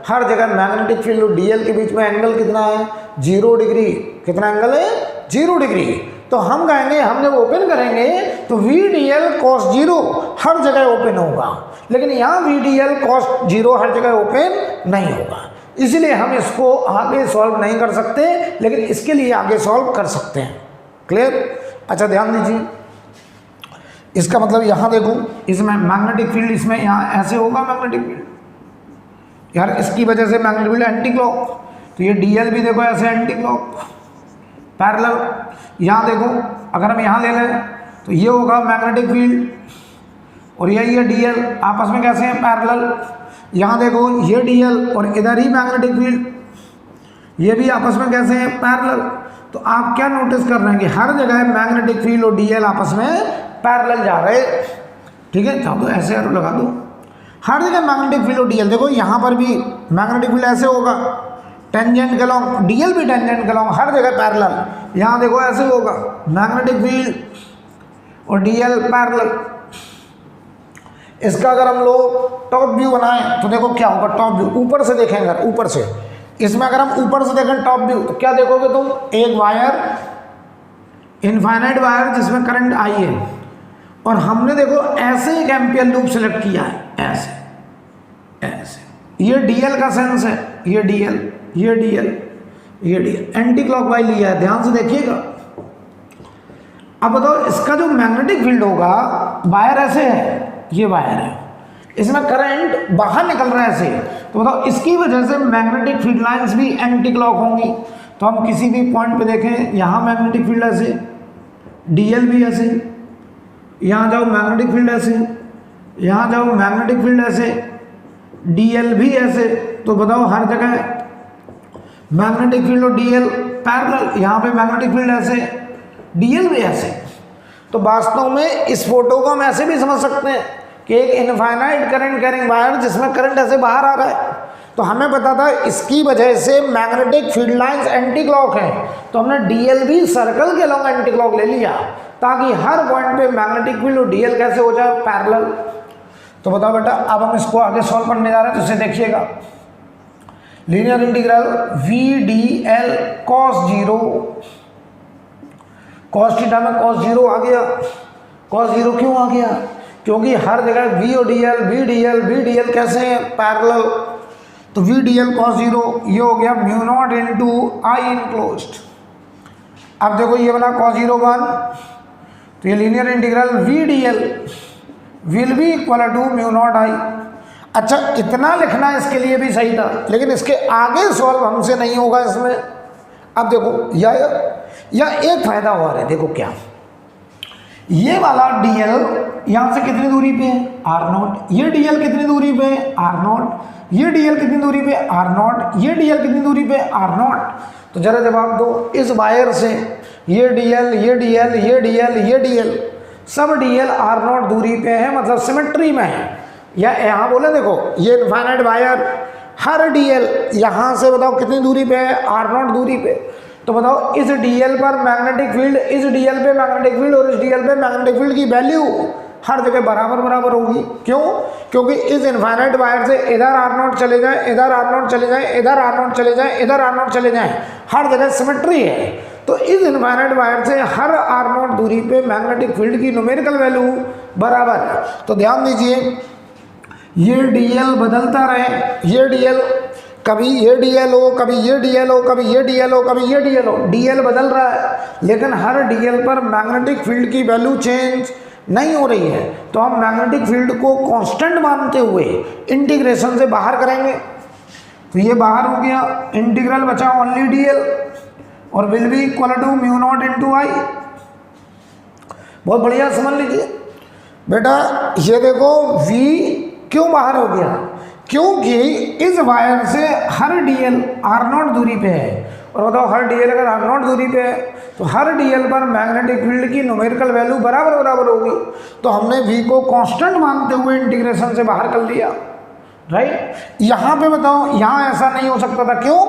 हर जगह मैग्नेटिक फील्ड और डीएल के बीच में एंगल कितना है? 0 डिग्री। कितना एंगल है? 0 डिग्री। तो हम कहेंगे, हम जब ओपन करेंगे तो वी डीएल cos 0 हर जगह ओपन होगा, लेकिन यहाँ वी डीएल cos 0 हर जगह ओपन नहीं होगा। इसलिए हम इसको आगे सॉल्व नहीं कर सकते, लेकिन इसके लिए आगे सॉल्व कर सकते हैं। क्लियर? अच्छा ध्यान दीजिए, इसका मतलब यहाँ देखो, इसमें मैग्नेटिक फील्ड, इसमें यहाँ ऐसे होगा मैग्नेटिक फील्ड यार, इसकी वजह से मैग्नेटिक फील्ड एंटी क्लॉक, तो ये डीएल भी देखो ऐसे एंटी क्लॉक पैरेलल। यहाँ देखो अगर हम यहाँ ले लें तो ये होगा मैग्नेटिक फील्ड और यही है डीएल, आपस में कैसे हैं पैरेलल। यहाँ देखो ये डीएल और इधर ही मैग्नेटिक फील्ड, ये भी आपस में कैसे हैं पैरेलल। तो आप क्या नोटिस कर रहे हैं कि हर जगह मैग्नेटिक फील्ड और डीएल आपस में पैरेलल जा रहे, ठीक है। चाहो तो ऐसे एरो लगा दो, हर जगह मैग्नेटिक फील्ड और डीएल। देखो यहाँ पर भी मैग्नेटिक फील्ड ऐसे होगा टेंजेंट के लॉन्ग, डीएल भी टेंजेंट के लॉन्ग, हर जगह पैरेलल। यहाँ देखो ऐसे होगा मैग्नेटिक फील्ड और डीएल पैरेलल। इसका अगर हम लोग टॉप व्यू बनाएं तो देखो क्या होगा, टॉप व्यू ऊपर से देखेंगे, अगर ऊपर से, इसमें अगर हम ऊपर से देखें टॉप व्यू तो क्या देखोगे तुम, एक वायर, इनफाइनाइट वायर जिसमें करंट आई है, और हमने देखो ऐसे एक एम्पियर लूप सेलेक्ट किया है, ऐसे ऐसे, ये डीएल का सेंस है, ये डीएल, ये डीएल, ये डीएल, एंटी क्लॉकवाइज लिया है, ध्यान से देखिएगा। अब बताओ इसका जो मैग्नेटिक फील्ड होगा, वायर ऐसे है, ये वायर है, इसमें करंट बाहर निकल रहा है ऐसे, तो बताओ इसकी वजह से मैग्नेटिक फील्ड लाइंस भी एंटी क्लॉक होंगी। तो हम किसी भी पॉइंट पे देखें, यहाँ मैग्नेटिक फील्ड ऐसे, डीएल भी ऐसे, यहाँ जाओ मैग्नेटिक फील्ड ऐसे, यहाँ जाओ मैग्नेटिक फील्ड ऐसे, डीएल भी ऐसे, तो बताओ हर जगह मैग्नेटिक फील्ड और डीएल पैरेलल, यहाँ पे मैग्नेटिक फील्ड ऐसे, डीएल भी ऐसे। तो वास्तव में इस फोटो को हम ऐसे भी समझ सकते हैं कि एक इनफाइनाइट करंट कैरिंग वायर जिसमें करंट ऐसे बाहर आ रहा है, तो हमें पता था इसकी वजह से magnetic field lines anti clock है, तो हमने डीएल भी सर्कल के लॉन्ग एंटी क्लॉक ले लिया ताकि हर पॉइंट पे मैग्नेटिक फील्ड और डीएल कैसे हो जाए, पैरेलल। तो बताओ बेटा, अब हम इसको आगे सॉल्व करने जा रहे हैं, तो इसे देखिएगा, linear integral V D L cos zero, cos theta में कॉस जीरो आ गया। कॉस जीरो क्यों आ गया, क्योंकि हर जगह वी और DL, V DL, V DL कैसे हैं, पैरेलल। तो वी डीएल कॉस जीरो, ये हो गया mu naught into I enclosed. अब देखो ये बना कॉस जीरो 1, तो ये linear integral V DL will be equal to mu naught I. अच्छा, इतना लिखना इसके लिए भी सही था, लेकिन इसके आगे सॉल्व हमसे नहीं होगा इसमें। अब देखो या एक फायदा और है, देखो क्या, ये वाला डीएल यहाँ से कितनी दूरी पे है, आर नॉट, ये डीएल कितनी दूरी पे है, आर नॉट, ये डीएल कितनी दूरी पे, आर नॉट, ये डीएल कितनी दूरी पे, आर नॉट। तो जरा जवाब दो, इस वायर से ये डीएल, ये डीएल, ये डीएल, ये डीएल, सब डीएल आर नॉट दूरी पे है, मतलब सिमेट्री में है। या यहाँ बोले देखो, ये इनफाइनाइट वायर, हर डीएल यहाँ से बताओ कितनी दूरी पे है, आर नॉट दूरी पे। तो बताओ इस डीएल पर मैग्नेटिक फील्ड, इस डीएल पे मैग्नेटिक फील्ड और इस डीएल पे मैग्नेटिक फील्ड की वैल्यू हर जगह बराबर बराबर होगी। क्यों, क्योंकि इस इनफाइनाइट वायर से इधर आर नॉट चले जाए, इधर आर नॉट चले जाए, इधर आर नॉट चले जाए, इधर आर नॉट चले जाए, हर जगह सिमेट्री है। तो इस इनफाइनाइट वायर से हर आर नॉट दूरी पे मैग्नेटिक फील्ड की न्यूमेरिकल वैल्यू बराबर है। तो ध्यान दीजिए, ये डीएल बदलता रहे, ये डीएल, कभी ये डीएल हो, कभी ये डीएल हो, कभी ये डीएल हो, कभी ये डीएल हो, डीएल बदल रहा है, लेकिन हर डीएल पर मैग्नेटिक फील्ड की वैल्यू चेंज नहीं हो रही है। तो हम मैग्नेटिक फील्ड को कांस्टेंट मानते हुए इंटीग्रेशन से बाहर करेंगे। तो ये बाहर हो गया, इंटीग्रल बचा ओनली डीएल और will be equal to mu naught into I. बहुत बढ़िया, समझ लीजिए बेटा, ये देखो v क्यों बाहर हो गया, क्योंकि इस वायर से हर डीएल आर नॉट दूरी पे है, और बताओ हर डीएल अगर आर नॉट दूरी पे है तो हर डीएल पर मैग्नेटिक फील्ड की न्यूमेरिकल वैल्यू बराबर बराबर होगी। तो हमने v को कांस्टेंट मानते हुए इंटीग्रेशन से बाहर कर लिया, राइट। यहाँ पे बताओ, यहाँ ऐसा नहीं हो सकता था, क्यों,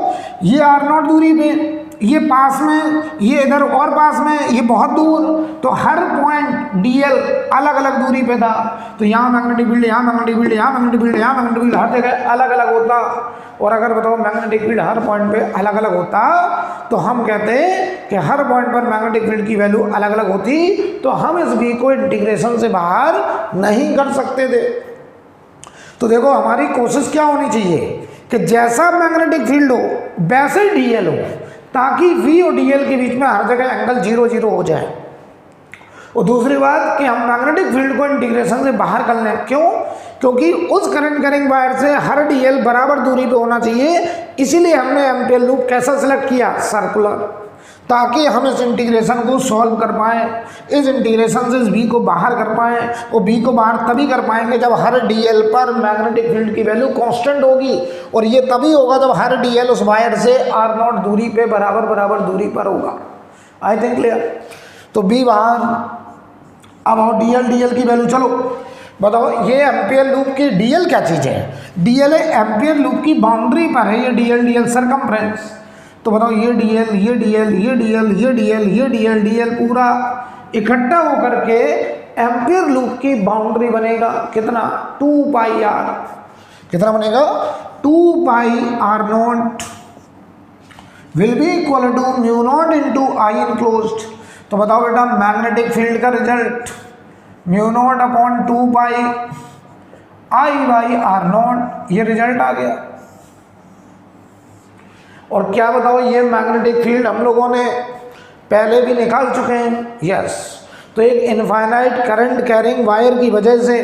ये आर नॉट दूरी पे, ये पास में, ये इधर और पास में, ये बहुत दूर, तो हर पॉइंट डीएल अलग अलग दूरी पे था। तो यहाँ मैग्नेटिक फील्ड, यहाँ मैग्नेटिक फील्ड, यहाँ मैग्नेटिक फील्ड, यहाँ मैग्नेटिक फील्ड, हर जगह अलग अलग होता। और अगर बताओ मैग्नेटिक फील्ड हर पॉइंट पे अलग अलग होता तो हम कहते हैं कि हर पॉइंट पर मैग्नेटिक फील्ड की वैल्यू अलग अलग होती, तो हम इस v को इंटीग्रेशन से बाहर नहीं कर सकते थे। तो देखो हमारी कोशिश क्या होनी चाहिए कि जैसा मैग्नेटिक फील्ड हो वैसे ही डीएल हो, ताकि v और डीएल के बीच में हर जगह एंगल 0 0 हो जाए। और दूसरी बात कि हम मैग्नेटिक फील्ड को इंटीग्रेशन से बाहर कर लें, क्यों? क्योंकि उस करंट कैरिंग वायर से हर डीएल बराबर दूरी पे होना चाहिए, इसीलिए हमने एम्पियर लूप कैसा सिलेक्ट किया? सर्कुलर, ताकि हम इस इंटीग्रेशन को सॉल्व कर पाएँ, इस इंटीग्रेशन से इस बी को बाहर कर पाएँ। और बी को बाहर तभी कर पाएंगे जब हर डीएल पर मैग्नेटिक फील्ड की वैल्यू कांस्टेंट होगी, और ये तभी होगा जब हर डीएल उस वायर से आर नॉट दूरी पे बराबर दूरी पर होगा। आई थिंक क्लियर? तो बी बाहर। अब आओ डीएल की वैल्यू, चलो बताओ ये एम्पियर लूप की डीएल क्या चीज़ है? डीएल है एम्पियर लूप की बाउंड्री पर है ये डीएल सरकमफ्रेंस। तो बताओ ये डीएल पूरा इकट्ठा होकर के एम्पियर लूप की बाउंड्री बनेगा। कितना? 2 पाई आर। कितना बनेगा? 2 pi R naught will be equal to mu naught into I enclosed. तो बताओ बेटा मैग्नेटिक फील्ड का result mu naught upon 2 pi I by R naught, ये रिजल्ट आ गया। और क्या बताओ ये मैग्नेटिक फील्ड हम लोगों ने पहले भी निकाल चुके हैं। यस, तो एक इनफाइनाइट करंट कैरिंग वायर की वजह से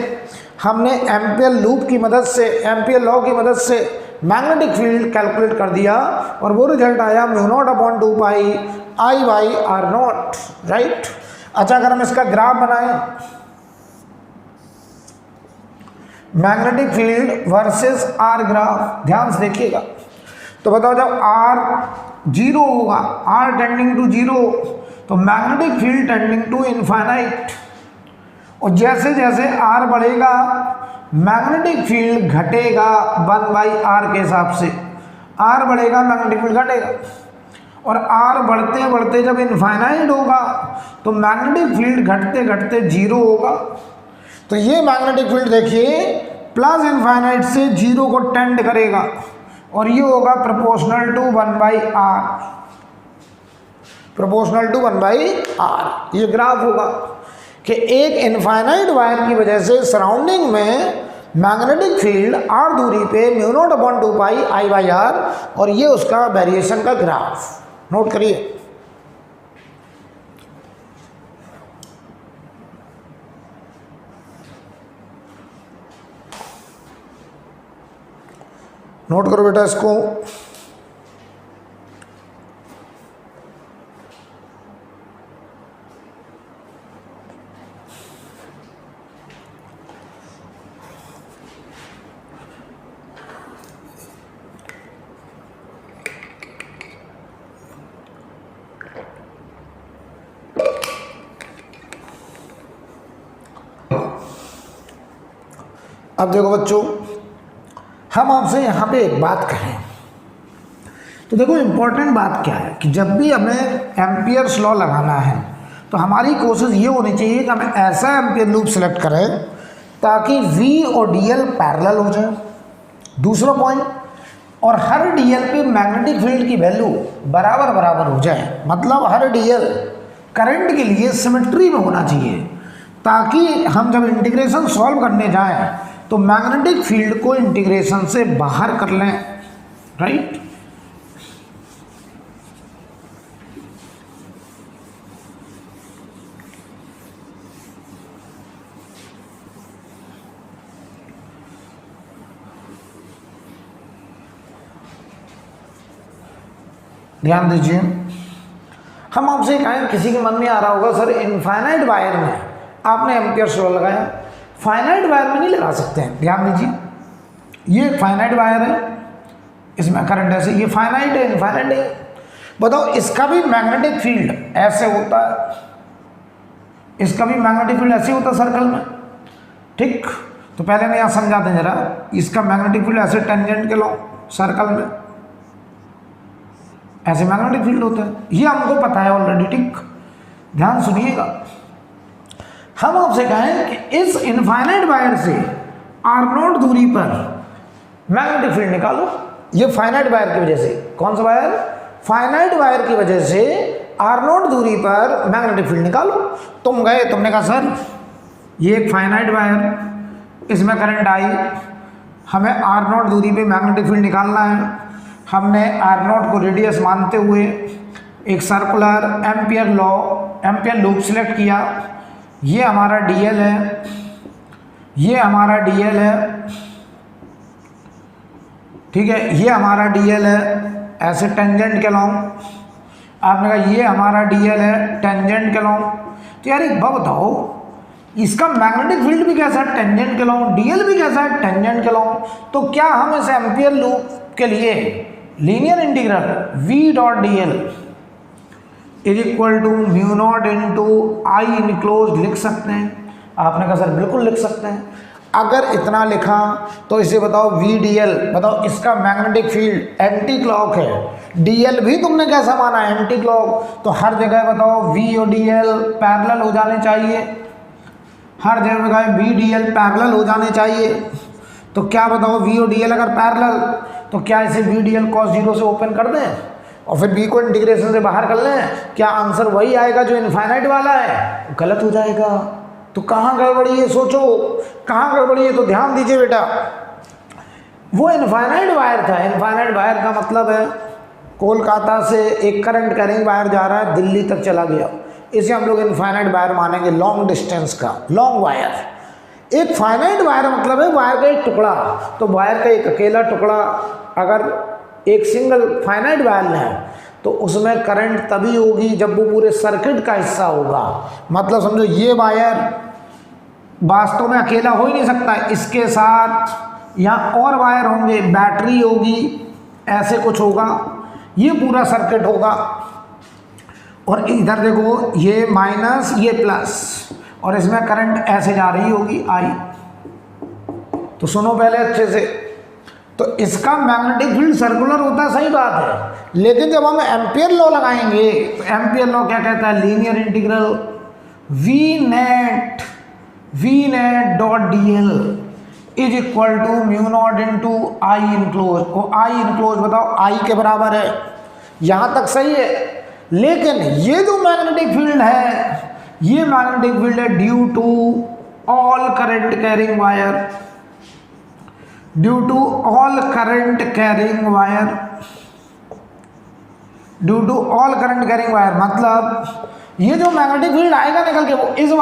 हमने एम्पियर लूप की मदद से, एम्पियर लॉ की मदद से मैग्नेटिक फील्ड कैलकुलेट कर दिया, और वो रिजल्ट आया mu naught upon 2 pi I by R naught, right. अच्छा, अगर हम इसका ग्राफ बनाएं, magnetic field versus R graph, ध्यान से देखिएगा। तो बताओ जब आर 0 होगा, आर टेंडिंग टू 0, तो magnetic field tending to infinite, और जैसे जैसे आर बढ़ेगा मैग्नेटिक फील्ड घटेगा 1 बाई आर के हिसाब से। आर बढ़ेगा मैग्नेटिक फील्ड घटेगा, और आर बढ़ते बढ़ते जब इनफाइनाइट होगा तो मैग्नेटिक फील्ड घटते घटते 0 होगा। तो ये मैग्नेटिक फील्ड देखिए प्लस इनफाइनाइट से 0 को टेंड करेगा, और ये होगा proportional to 1 by R, proportional to 1 by R. ये ग्राफ होगा कि एक इनफाइनाइट वायर की वजह से सराउंडिंग में मैग्नेटिक फील्ड आर दूरी पे mu naught upon 2 pi I by R, और ये उसका वेरिएशन का ग्राफ। नोट करिए। नोट करो बेटा इसको। अब देखो बच्चों, हम आपसे यहाँ पे एक बात कहें तो देखो इम्पोर्टेंट बात क्या है कि जब भी हमें एम्पियर्स लॉ लगाना है तो हमारी कोशिश ये होनी चाहिए कि हम ऐसा एम्पियर लूप सेलेक्ट करें ताकि V और DL पैरेलल हो जाए। दूसरा पॉइंट, और हर DL पे मैग्नेटिक फील्ड की वैल्यू बराबर हो जाए, मतलब हर DL करंट के लिए सिमेट्री में होना चाहिए, ताकि हम जब इंटीग्रेशन सॉल्व करने जाएं तो मैग्नेटिक फील्ड को इंटीग्रेशन से बाहर कर लें, राइट। ध्यान दीजिए, हम आपसे कहें, किसी के मन में आ रहा होगा सर इनफाइनाइट वायर में आपने एम्पियर्स लॉ लगाया, फाइनाइट वायर में नहीं लगा सकते हैं। ध्यान दीजिए, ये फाइनाइट वायर है, इसमें करंट ऐसे, ये फाइनाइट है, इनफाइनाइट है। बताओ इसका भी मैग्नेटिक फील्ड ऐसे होता है, इसका भी मैग्नेटिक फील्ड ऐसे होता है सर्कल में, ठीक। तो पहले मैं यहाँ समझाते हैं जरा, इसका मैग्नेटिक फील्ड ऐसे टेंजेंट के लॉ सर्कल में ऐसे मैग्नेटिक फील्ड होता है, ये हमको पता है ऑलरेडी, ठीक। ध्यान सुनिएगा, हम आपसे कहें कि इस इनफाइनाइट वायर से आर नॉट दूरी पर मैग्नेटिक फील्ड निकालो। ये फाइनाइट वायर की वजह से, कौन सा वायर? फाइनाइट वायर की वजह से आर नॉट दूरी पर मैग्नेटिक फील्ड निकालो। तुम गए, तुमने कहा सर ये एक फाइनाइट वायर, इसमें करंट आई, हमें आर नॉट दूरी पे मैग्नेटिक फील्ड निकालना है। हमने आर नॉट को रेडियस मानते हुए एक सर्कुलर एम्पियर लूप सिलेक्ट किया, ये हमारा डीएल है, ये हमारा डीएल है, ठीक है, ये हमारा डीएल है ऐसे टेंजेंट के लॉन्ग। आपने कहा ये हमारा डीएल है टेंजेंट के लॉन्ग। तो यार एक बात बताओ, इसका मैग्नेटिक फील्ड भी कैसा है टेंजेंट के लॉन्ग, डीएल भी कैसा है टेंजेंट के लॉन्ग। तो क्या हम इस एम्पियर लूप के लिए linear integral v dot D L is equal to mu naught into I enclose लिख सकते हैं? आपने कहा सर बिल्कुल लिख सकते हैं। अगर इतना लिखा तो इसे बताओ वी डी एल, बताओ इसका मैग्नेटिक फील्ड एंटी क्लॉक है, डीएल भी तुमने कैसा माना एंटी क्लॉक, तो हर जगह बताओ वी और डीएल पैरेलल हो जाने चाहिए, हर जगह वी डी एल पैरेलल हो जाने चाहिए। तो क्या बताओ वी और डी एल अगर पैरेलल, तो क्या इसे V D L cos zero से ओपन कर दें और फिर बी को इंटीग्रेशन से बाहर कर लें? क्या आंसर वही आएगा जो इनफाइनाइट वाला है? गलत हो जाएगा। तो कहाँ गड़बड़ी है, सोचो कहाँ गड़बड़ी है। तो ध्यान दीजिए बेटा, वो इनफाइनाइट वायर था। इनफाइनाइट वायर का मतलब है कोलकाता से एक करंट कैरिंग वायर जा रहा है, दिल्ली तक चला गया, इसे हम लोग इनफाइनाइट वायर मानेंगे, लॉन्ग डिस्टेंस का लॉन्ग वायर। एक फाइनाइट वायर मतलब है वायर का एक टुकड़ा। तो वायर का एक अकेला टुकड़ा अगर एक सिंगल फाइनाइट वायर है तो उसमें करंट तभी होगी जब वो पूरे सर्किट का हिस्सा होगा। मतलब समझो ये वायर वास्तव में अकेला हो ही नहीं सकता, इसके साथ यहाँ और वायर होंगे, बैटरी होगी, ऐसे कुछ होगा, ये पूरा सर्किट होगा। और इधर देखो ये माइनस ये प्लस, और इसमें करंट ऐसे जा रही होगी आई। तो सुनो पहले अच्छे से, तो इसका मैग्नेटिक फील्ड सर्कुलर होता है, सही बात है, लेकिन जब हम एम्पियर लॉ लगाएंगे तो एम्पियर लॉ क्या कहता है, linear integral V net dot D L is equal to mu naught into I enclose. और आई इनक्लोज बताओ आई के बराबर है, यहाँ तक सही है। लेकिन ये जो मैग्नेटिक फील्ड है, ये मैग्नेटिक फील्ड है due to all current carrying wire, due to all current carrying wire, due to all current carrying wire. मतलब ये जो मैग्नेटिक फील्ड आएगा निकल के, वो इस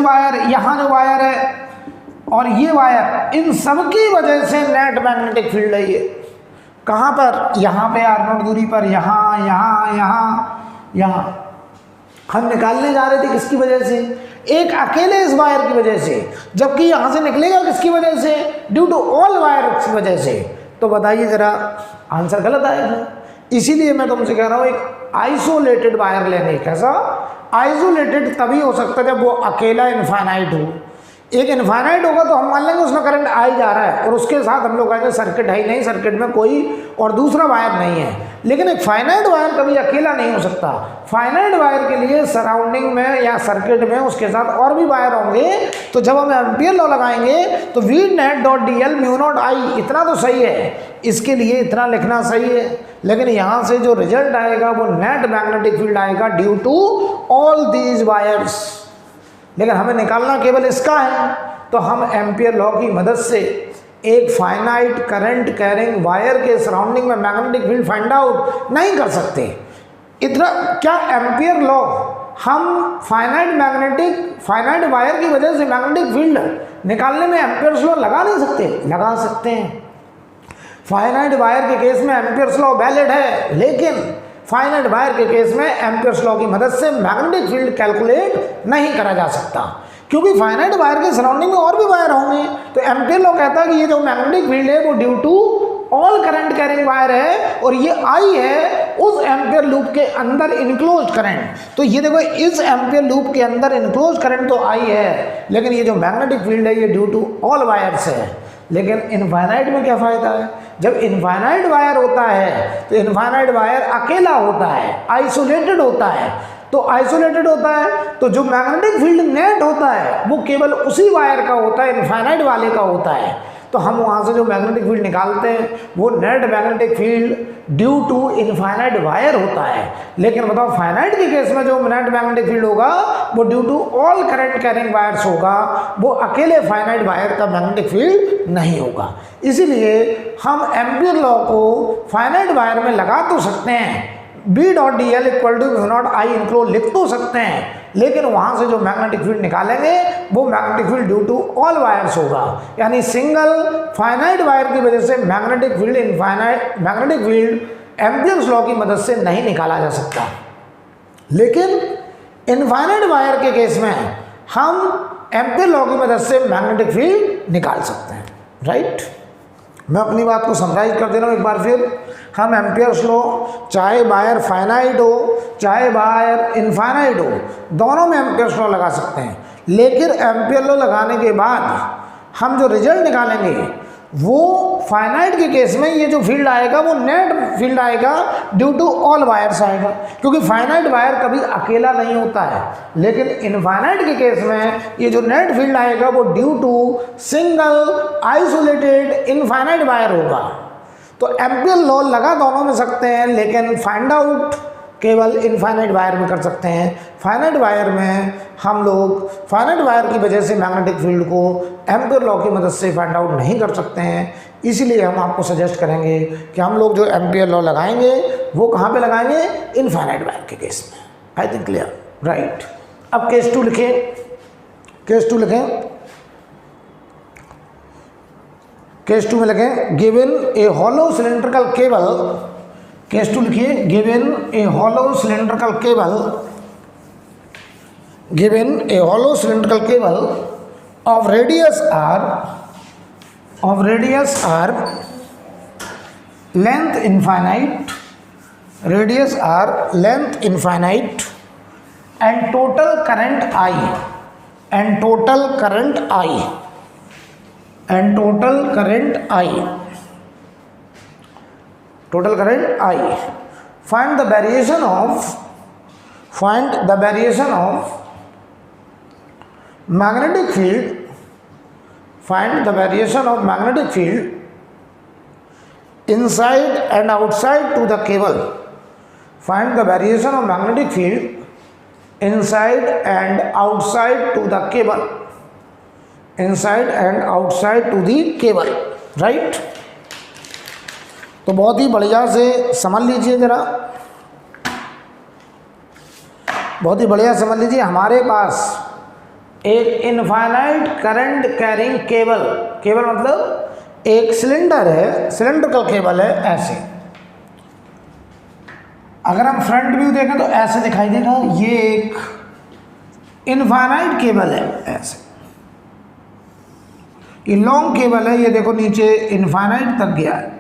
वायर यहाँ जो वायर है और ये वायर, इन सब की वजह से नेट मैग्नेटिक फील्ड है। ये कहाँ पर, यहाँ पे आर नॉट दूरी पर, यहाँ यहाँ यहाँ यहाँ हम निकालने जा रहे थे किसकी वजह से, एक अकेले इस वायर की वजह से, जबकि यहाँ से निकलेगा किसकी वजह से, ड्यू टू ऑल वायर की वजह से। तो बताइए जरा, आंसर गलत आएगा। इसीलिए मैं तुमसे कह रहा हूँ एक आइसोलेटेड वायर लेने। कैसा आइसोलेटेड तभी हो सकता है जब वो अकेला इनफाइनाइट हो। एक इनफाइनाइट होगा तो हम मान लेंगे उसमें करंट आ ही जा रहा है और उसके साथ हम लोग कहेंगे सर्किट है ही नहीं, सर्किट में कोई और दूसरा वायर नहीं है। लेकिन एक फाइनाइट वायर कभी अकेला नहीं हो सकता। फाइनाइट वायर के लिए सराउंडिंग में या सर्किट में उसके साथ और भी वायर होंगे। तो जब हम एम्पियर लॉ लगाएंगे तो V net dot D L mu naught I, इतना तो सही है, इसके लिए इतना लिखना सही है। लेकिन यहाँ से जो रिजल्ट आएगा वो नेट मैग्नेटिक फील्ड आएगा due to all these wires. लेकिन हमें निकालना केवल इसका है, तो हम एम्पियर लॉ की मदद से एक फाइनाइट करंट कैरिंग वायर के सराउंडिंग में मैग्नेटिक फील्ड फाइंड आउट नहीं कर सकते। इतना क्या एम्पियर लॉ हम फाइनाइट वायर की वजह से मैग्नेटिक फील्ड निकालने में एम्पियर्स लॉ लगा नहीं सकते? लगा सकते हैं। फाइनाइट वायर के केस में एम्पियर्स लॉ वैलिड है, लेकिन फाइनाइट वायर के केस में एम्पियर्स लॉ की मदद से मैग्नेटिक फील्ड कैलकुलेट नहीं करा जा सकता, क्योंकि फाइनाइट वायर के सराउंडिंग में और भी वायर होंगे। तो एम्पियर लॉ कहता है कि ये जो मैग्नेटिक फील्ड है वो due to all current carrying wire है और ये आई है उस एम्पियर लूप के अंदर इनक्लोज करंट। तो ये देखो इस एम्पियर लूप के अंदर इनक्लोज करंट तो आई है, लेकिन ये जो मैग्नेटिक फील्ड है ये ड्यू टू ऑल वायर्स है। लेकिन इनफाइनाइट में क्या फ़ायदा है, जब इनफाइनाइट वायर होता है तो इनफाइनाइट वायर अकेला होता है, आइसोलेटेड होता है। तो आइसोलेटेड होता है तो जो मैग्नेटिक फील्ड नेट होता है वो केवल उसी वायर का होता है, इनफाइनाइट वाले का होता है। तो हम वहाँ से जो मैग्नेटिक फील्ड निकालते हैं वो net magnetic field due to infinite wire होता है। लेकिन बताओ फाइनाइट के केस में जो नेट मैग्नेटिक फील्ड होगा वो due to all current carrying wires होगा, वो अकेले फाइनाइट वायर का मैग्नेटिक फील्ड नहीं होगा। इसीलिए हम एम्पियर लॉ को फाइनाइट वायर में लगा तो सकते हैं, B dot D L equal to mu naught I enclose लिख तो सकते हैं, लेकिन वहां से जो मैग्नेटिक फील्ड निकालेंगे वो magnetic field due to all wires होगा, यानी सिंगल फाइनाइट वायर की वजह से magnetic field magnetic field ampere's law की मदद से नहीं निकाला जा सकता। लेकिन इनफाइनाइट वायर के केस में हम एम्पियर लॉ की मदद से मैग्नेटिक फील्ड निकाल सकते हैं, राइट। मैं अपनी बात को समराइज कर दे रहा हूँ एक बार फिर। हम एम्पियर्स लॉ चाहे वायर फाइनाइट हो चाहे वायर इनफाइनाइट हो, दोनों में एम्पियर्स लॉ लगा सकते हैं, लेकिन एम्पियर लॉ लगाने के बाद हम जो रिजल्ट निकालेंगे वो फाइनाइट के केस में ये जो फील्ड आएगा वो नेट फील्ड आएगा ड्यू टू ऑल वायर्स आएगा, क्योंकि फाइनाइट वायर कभी अकेला नहीं होता है। लेकिन इनफाइनाइट के केस में ये जो नेट फील्ड आएगा वो due to single isolated infinite wire होगा। तो एम्पियर लॉ लगा दोनों में सकते हैं, लेकिन फाइंड आउट केवल इनफाइनाइट वायर में कर सकते हैं। फाइनाइट वायर में हम लोग फाइनाइट वायर की वजह से मैग्नेटिक फील्ड को एम्पियर लॉ की मदद से फाइंड आउट नहीं कर सकते हैं। इसीलिए हम आपको सजेस्ट करेंगे कि हम लोग जो एम्पियर लॉ लगाएंगे वो कहाँ पे लगाएंगे, इनफाइनाइट वायर के केस में। I think clear, right. अब केस 2 लिखें, केस 2 लिखें। केस 2 में लिखें given a hollow cylindrical cable, case 2 लिखिए, given a hollow cylindrical cable, given a hollow cylindrical cable of radius R length infinite, radius R length infinite and total current I, and total current I, and total current I, total current I. Find the variation of magnetic field, find the variation of magnetic field inside and outside to the cable, find the variation of magnetic field inside and outside to the cable, inside and outside to the cable, right। तो बहुत ही बढ़िया से समझ लीजिए ज़रा, बहुत ही बढ़िया समझ लीजिए। हमारे पास एक infinite current carrying cable, cable मतलब एक सिलेंडर है, सिलेंड्रिकल केबल है ऐसे। अगर हम फ्रंट व्यू देखें तो ऐसे दिखाई देगा, ये एक इनफाइनाइट केबल है ऐसे। ये लॉन्ग केबल है, ये देखो नीचे इनफाइनाइट तक गया है,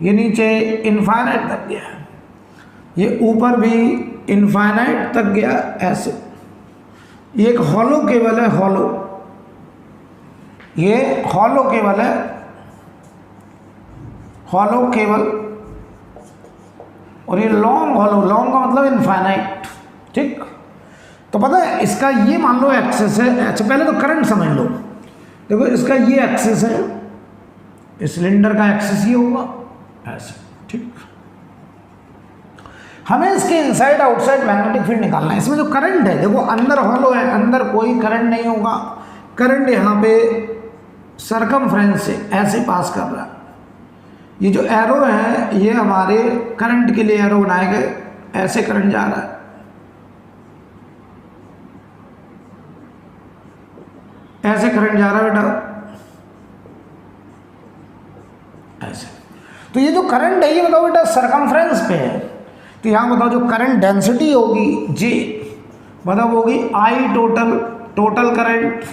ये नीचे इनफाइनाइट तक गया, ये ऊपर भी इनफाइनाइट तक गया ऐसे। ये एक हॉलो केबल है, हॉलो, ये हॉलो केबल है, हॉलो केबल, और ये लॉन्ग हॉलो, लॉन्ग का मतलब इनफाइनाइट, ठीक। तो पता है इसका ये मान लो एक्सिस है। अच्छा पहले तो करंट समझ लो, देखो इसका ये एक्सिस है, इस सिलेंडर का एक्सिस ये होगा ऐसे, ठीक। हमें इसके इनसाइड आउटसाइड मैग्नेटिक फील्ड निकालना है। इसमें जो करंट है देखो, अंदर हॉलो है, अंदर कोई करंट नहीं होगा, करंट यहाँ पे सरकमफ्रेंस से ऐसे पास कर रहा है। ये जो एरो है ये हमारे करंट के लिए एरो बनाए गए, ऐसे करंट जा रहा है, ऐसे करंट जा रहा है बेटा, ऐसे। तो ये जो करंट है ये बताओ बेटा सरकमफ्रेंस पे है, तो यहाँ बताओ जो करंट डेंसिटी होगी J, बताओ होगी I total, total current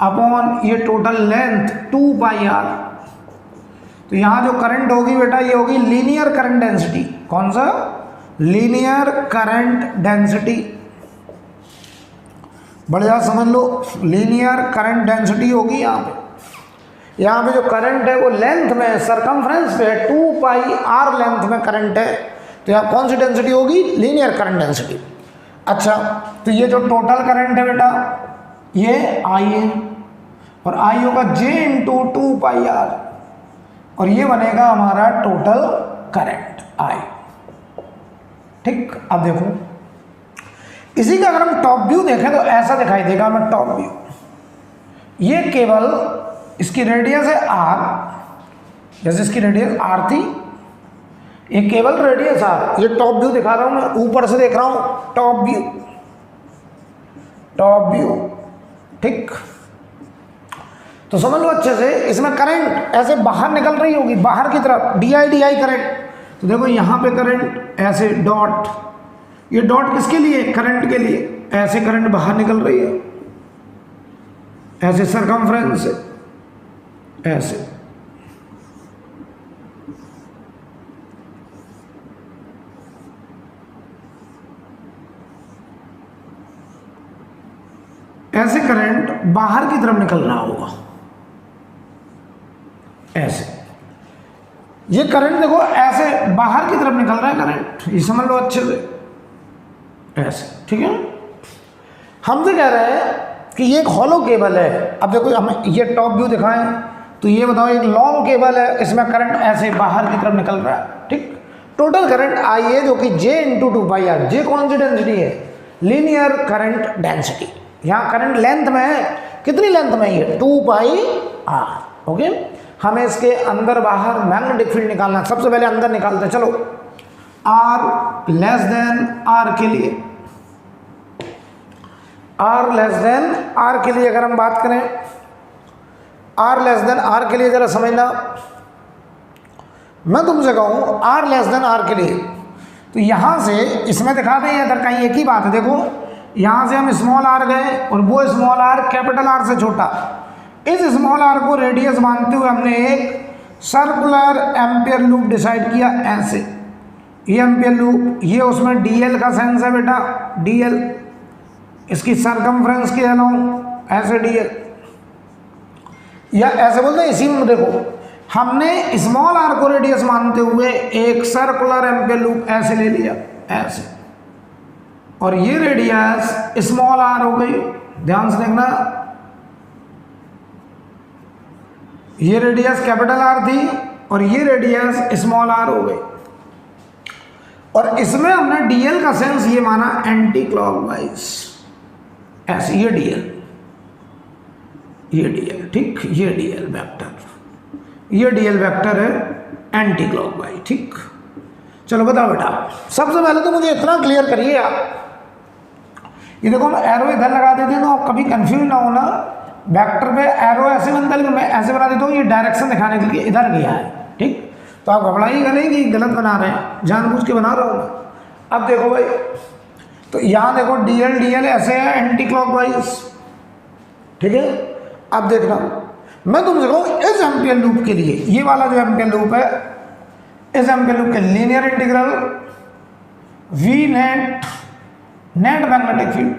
upon ये टोटल लेंथ 2πr। तो यहाँ जो करंट होगी बेटा ये होगी लीनियर करंट डेंसिटी। कौन सा? लीनियर करंट डेंसिटी, बढ़िया समझ लो, लीनियर करंट डेंसिटी होगी यहाँ पे। यहाँ पे जो करंट है वो लेंथ में सरकमफ्रेंस पे है, 2πr लेंथ में करंट है, तो यहाँ कौन सी डेंसिटी होगी? Linear current density. अच्छा तो ये जो टोटल करंट है बेटा ये I है, और I होगा J इंटू 2πr, और ये बनेगा हमारा टोटल करंट I, ठीक। अब देखो इसी का अगर हम टॉप व्यू देखें तो ऐसा दिखाई देगा हमें टॉप व्यू। ये केवल इसकी रेडियस है r, जैसे इसकी रेडियस r थी, ये केबल रेडियस आर, ये टॉप व्यू दिखा रहा हूं मैं, ऊपर से देख रहा हूं, टॉप व्यू, टॉप व्यू, ठीक। तो समझ लो अच्छे से, इसमें करंट ऐसे बाहर निकल रही होगी, बाहर की तरफ, डी आई करंट। तो देखो यहाँ पे करंट ऐसे डॉट, ये डॉट किसके लिए, करंट के लिए, ऐसे करंट बाहर निकल रही है, ऐसे सरकमफ्रेंस से, ऐसे। ऐसे करंट बाहर की तरफ निकल रहा होगा, ऐसे। ये करंट देखो ऐसे बाहर की तरफ निकल रहा है करंट, ये समझ लो अच्छे से, ऐसे, ठीक है। हमसे कह रहे हैं कि ये एक हॉलो केबल है। अब देखो हम ये टॉप व्यू दिखाएं तो ये बताओ एक लॉन्ग केबल है, इसमें करंट ऐसे बाहर की तरफ निकल रहा है, ठीक। टोटल करंट आई है जो कि J × 2πr, J कौन सी डेंसिटी है, लीनियर करंट डेंसिटी। यहाँ करंट लेंथ में है, कितनी लेंथ में है, 2πr, ओके। हमें इसके अंदर बाहर मैग्नेटिक फील्ड निकालना है। सबसे पहले अंदर निकालते हैं, चलो। R लेस देन R के लिए, R लेस देन R के लिए अगर हम बात करें, R लेस देन R के लिए जरा समझना, मैं तुमसे कहूँ R लेस देन R के लिए, तो यहाँ से इसमें दिखा दें इधर कहीं एक ही बात है। देखो यहाँ से हम स्मॉल r गए और वो स्मॉल r कैपिटल R से छोटा, इस स्मॉल r को रेडियस मानते हुए हमने एक सर्कुलर एम्पियर लूप डिसाइड किया, ऐसे। ये एम्पियर लूप, ये उसमें dl का सेंस है बेटा, dl, इसकी सरकमफ्रेंस के अलोंग ऐसे dl, या ऐसे बोलते हैं। इसी में देखो हमने स्मॉल r को रेडियस मानते हुए एक सर्कुलर एम्पियर लूप ऐसे ले लिया, ऐसे, और ये रेडियस स्मॉल r हो गई। ध्यान से देखना, ये रेडियस कैपिटल R थी और ये रेडियस स्मॉल r हो गई, और इसमें हमने dl का सेंस ये माना एंटी क्लॉकवाइज, ऐसे। ये dl, ये dl, ठीक, ये dl वेक्टर, ये dl वेक्टर है एंटी क्लॉकवाइज, ठीक। चलो बताओ बेटा, सबसे पहले तो मुझे इतना क्लियर करिए आप, ये देखो मैं एरो इधर लगा देते हैं तो आप कभी कंफ्यूज ना होना। वेक्टर पे एरो ऐसे बनता है, लेकिन मैं ऐसे बना देता हूँ, ये डायरेक्शन दिखाने के लिए इधर गया है, ठीक। तो आप घबराइएगा नहीं कि गलत बना रहे हैं, जानबूझ के बना रहा हूँ मैं। अब देखो भाई, तो यहाँ देखो dl ऐसे है एंटी क्लॉकवाइज, ठीक है। अब देखना, मैं तुमसे कहूँ इस एम्पियर लूप के लिए, ये वाला जो एम्पियर लूप है, इस एम्पियर लूप के linear integral v net magnetic field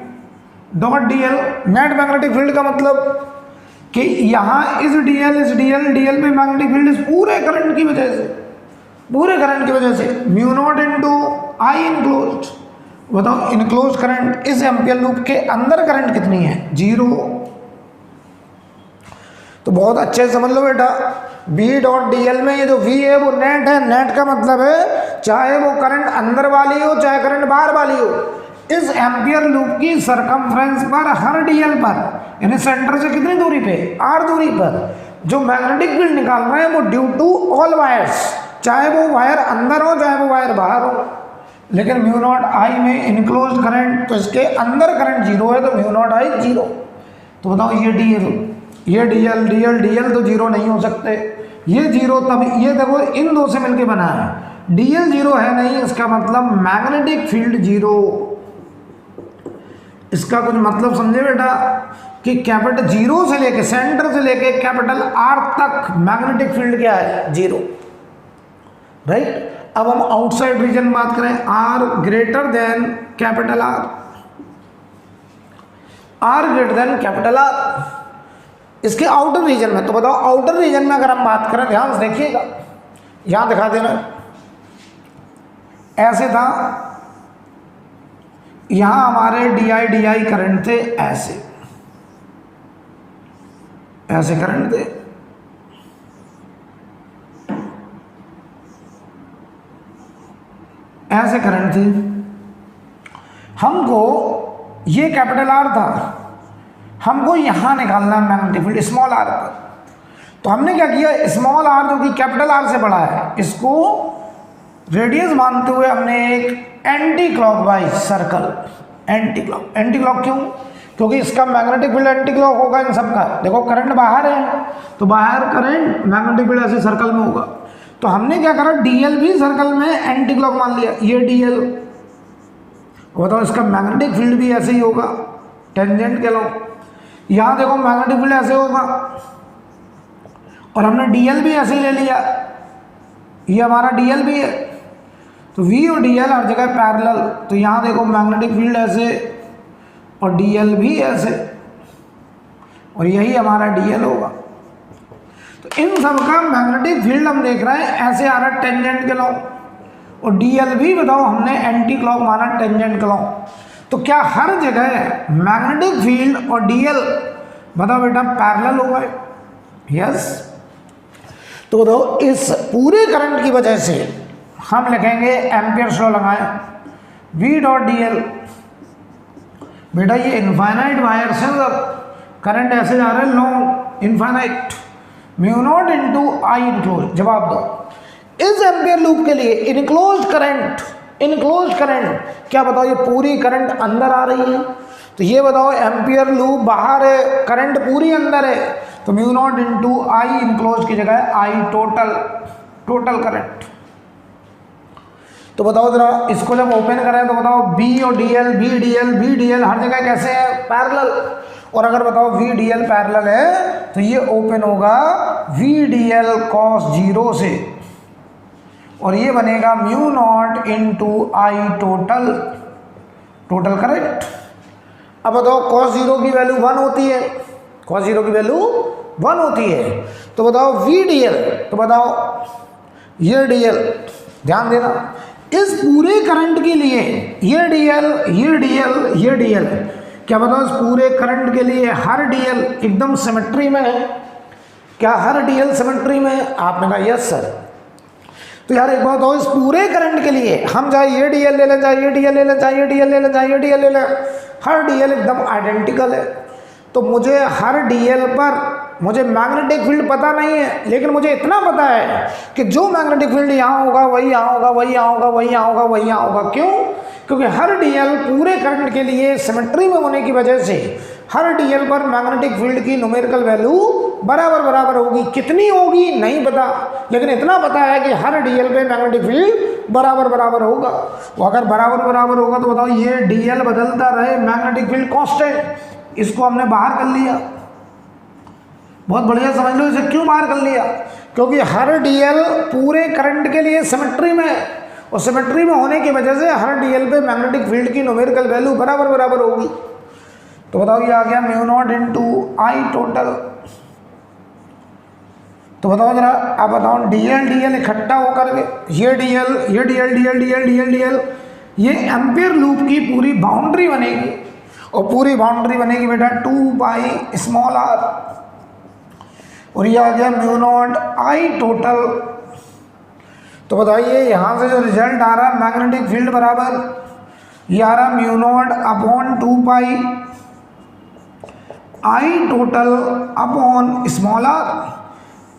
dot dl, net magnetic field का मतलब कि यहाँ इस dl पे मैग्नेटिक फील्ड इस पूरे करंट की वजह से, पूरे करंट की वजह से μ0 × I इनक्लोज्ड। बताओ इनक्लोज करंट, इस एम्पियर लूप के अंदर करंट कितनी है, 0। तो बहुत अच्छे से समझ लो बेटा, B.dl में ये जो V है वो नेट है। नेट का मतलब है चाहे वो करंट अंदर वाली हो चाहे करंट बाहर वाली हो, इस एम्पियर लूप की सरकमफ्रेंस पर हर dl पर, यानी सेंटर से कितनी दूरी पे, r दूरी पर, जो मैग्नेटिक फील्ड निकाल रहे हैं वो ड्यू टू ऑल वायर्स, चाहे वो वायर अंदर हो चाहे वो वायर बाहर हो। लेकिन μ0 I में इनक्लोज्ड करंट, तो इसके अंदर करंट 0 है, तो μ0 I 0। तो बताओ ये dl, ये dl तो 0 नहीं हो सकते, ये 0 तब, ये देखो इन दो से मिलके बना है, dl 0 है नहीं, इसका मतलब मैग्नेटिक फील्ड 0। इसका कुछ मतलब समझे बेटा कि कैपिटल 0 से लेके, सेंटर से लेके कैपिटल R तक मैग्नेटिक फील्ड क्या है, 0, राइट। अब हम आउटसाइड रीजन बात करें, R greater than capital R, R greater than capital R, इसके आउटर रीजन में। तो बताओ आउटर रीजन में अगर हम बात करें, ध्यान से देखिएगा, यहां दिखा देना, ऐसे था, यहां हमारे डी करंट थे, ऐसे ऐसे करंट थे, ऐसे करंट थे। हमको ये कैपिटल R था, हमको यहां निकालना मैग्नेटिक फील्ड स्मॉल r पर। तो हमने क्या किया, स्मॉल r जो कि कैपिटल R से बड़ा है, इसको रेडियस मानते हुए हमने एक anti clockwise circle, anti clock क्यों? क्योंकि इसका मैग्नेटिक फील्ड एंटी क्लॉक होगा इन सब का। देखो करंट बाहर है तो बाहर करंट मैग्नेटिक फील्ड ऐसे सर्कल में होगा। तो हमने क्या करा, डीएल भी सर्कल में एंटी क्लॉक मान लिया, ये डीएल। बताओ इसका मैग्नेटिक फील्ड भी ऐसे ही होगा, टेंजेंट के लो। यहाँ देखो मैग्नेटिक फील्ड ऐसे होगा और हमने डीएल भी ऐसे ही ले लिया, ये हमारा डीएल भी है। तो वी और डीएल हर जगह पैरेलल, तो यहाँ देखो मैग्नेटिक फील्ड ऐसे और डीएल भी ऐसे, और यही हमारा डीएल होगा। तो इन सब का मैग्नेटिक फील्ड हम देख रहे हैं ऐसे आ रहा है टेंजेंट के लॉ, और डीएल भी बताओ हमने एंटी क्लॉक माना टेंजेंट के लॉ। तो क्या हर जगह मैग्नेटिक फील्ड और डीएल बताओ बेटा पैरेलल हो गए? यस। तो बताओ इस पूरे करंट की वजह से हम लिखेंगे एम्पियर्स लॉ लगाएं, वी डॉट डीएल। बेटा ये इनफाइनाइट वायर से करंट ऐसे जा रहा है long infinite, mu naught into I enclose. जवाब दो, इस एम्पियर लूप के लिए इनक्लोज करंट क्या बताओ, ये पूरी करंट अंदर आ रही है। तो ये बताओ एम्पियर लूप बाहर है, करंट पूरी अंदर है, तो mu naught into I enclose की जगह आई टोटल करंट। तो बताओ जरा इसको जब ओपन करें तो बताओ बी और डीएल, बी डीएल हर जगह कैसे है? पैरेलल। और अगर बताओ वी डीएल पैरेलल है तो ये ओपन होगा वी डीएल कॉस 0 से, और ये बनेगा mu naught into I total current. अब बताओ कॉस 0 की वैल्यू 1 होती है, कॉस 0 की वैल्यू 1 होती है। तो बताओ वी डीएल, तो बताओ ये डीएल, ध्यान देना इस पूरे करंट के लिए ये डीएल क्या बताओ इस पूरे करंट के लिए हर डीएल एकदम सिमेट्री में है? क्या हर डीएल सिमेट्री में है? आपने कहा यस सर। तो यार एक बात हो, इस पूरे करंट के लिए हम चाहे ये डीएल ले लें, चाहे ये डीएल ले लें, चाहे ये डीएल ले लें, चाहे ये डीएल ले लें, हर डीएल एकदम आइडेंटिकल है। तो मुझे हर डीएल पर मुझे मैग्नेटिक फील्ड पता नहीं है, लेकिन मुझे इतना पता है कि जो मैग्नेटिक फील्ड यहाँ होगा वही यहाँ होगा, वही यहाँ होगा, वही यहाँ होगा, वही यहाँ होगा। क्यों? क्योंकि हर डीएल पूरे करंट के लिए सिमेट्री में होने की वजह से हर डीएल पर मैग्नेटिक फील्ड की न्यूमेरिकल वैल्यू बराबर होगी। कितनी होगी नहीं पता, लेकिन इतना पता है कि हर डीएल पे मैग्नेटिक फील्ड बराबर होगा। वो अगर बराबर होगा तो बताओ ये डीएल बदलता रहे, मैग्नेटिक फील्ड कांस्टेंट, इसको हमने बाहर कर लिया। बहुत बढ़िया समझ लो इसे क्यों बाहर कर लिया, क्योंकि हर डीएल पूरे करंट के लिए सिमेट्री में, और सिमेट्री में होने की वजह से हर डीएल पे मैग्नेटिक फील्ड की न्यूमेरिकल वैल्यू बराबर होगी। तो बताओ ये आ गया mu naught into I total. तो बताओ जरा, आप बताओ डीएल इकट्ठा होकर के ये डीएल ये एम्पियर लूप की पूरी बाउंड्री बनेगी, और पूरी बाउंड्री बनेगी बेटा 2 पाई स्मॉल आर, और ये आ गया म्यू नॉट आई टोटल। तो बताइए यहाँ से जो रिजल्ट आ रहा है मैग्नेटिक फील्ड बराबर ये आ रहा mu naught upon 2 pi I total upon small R.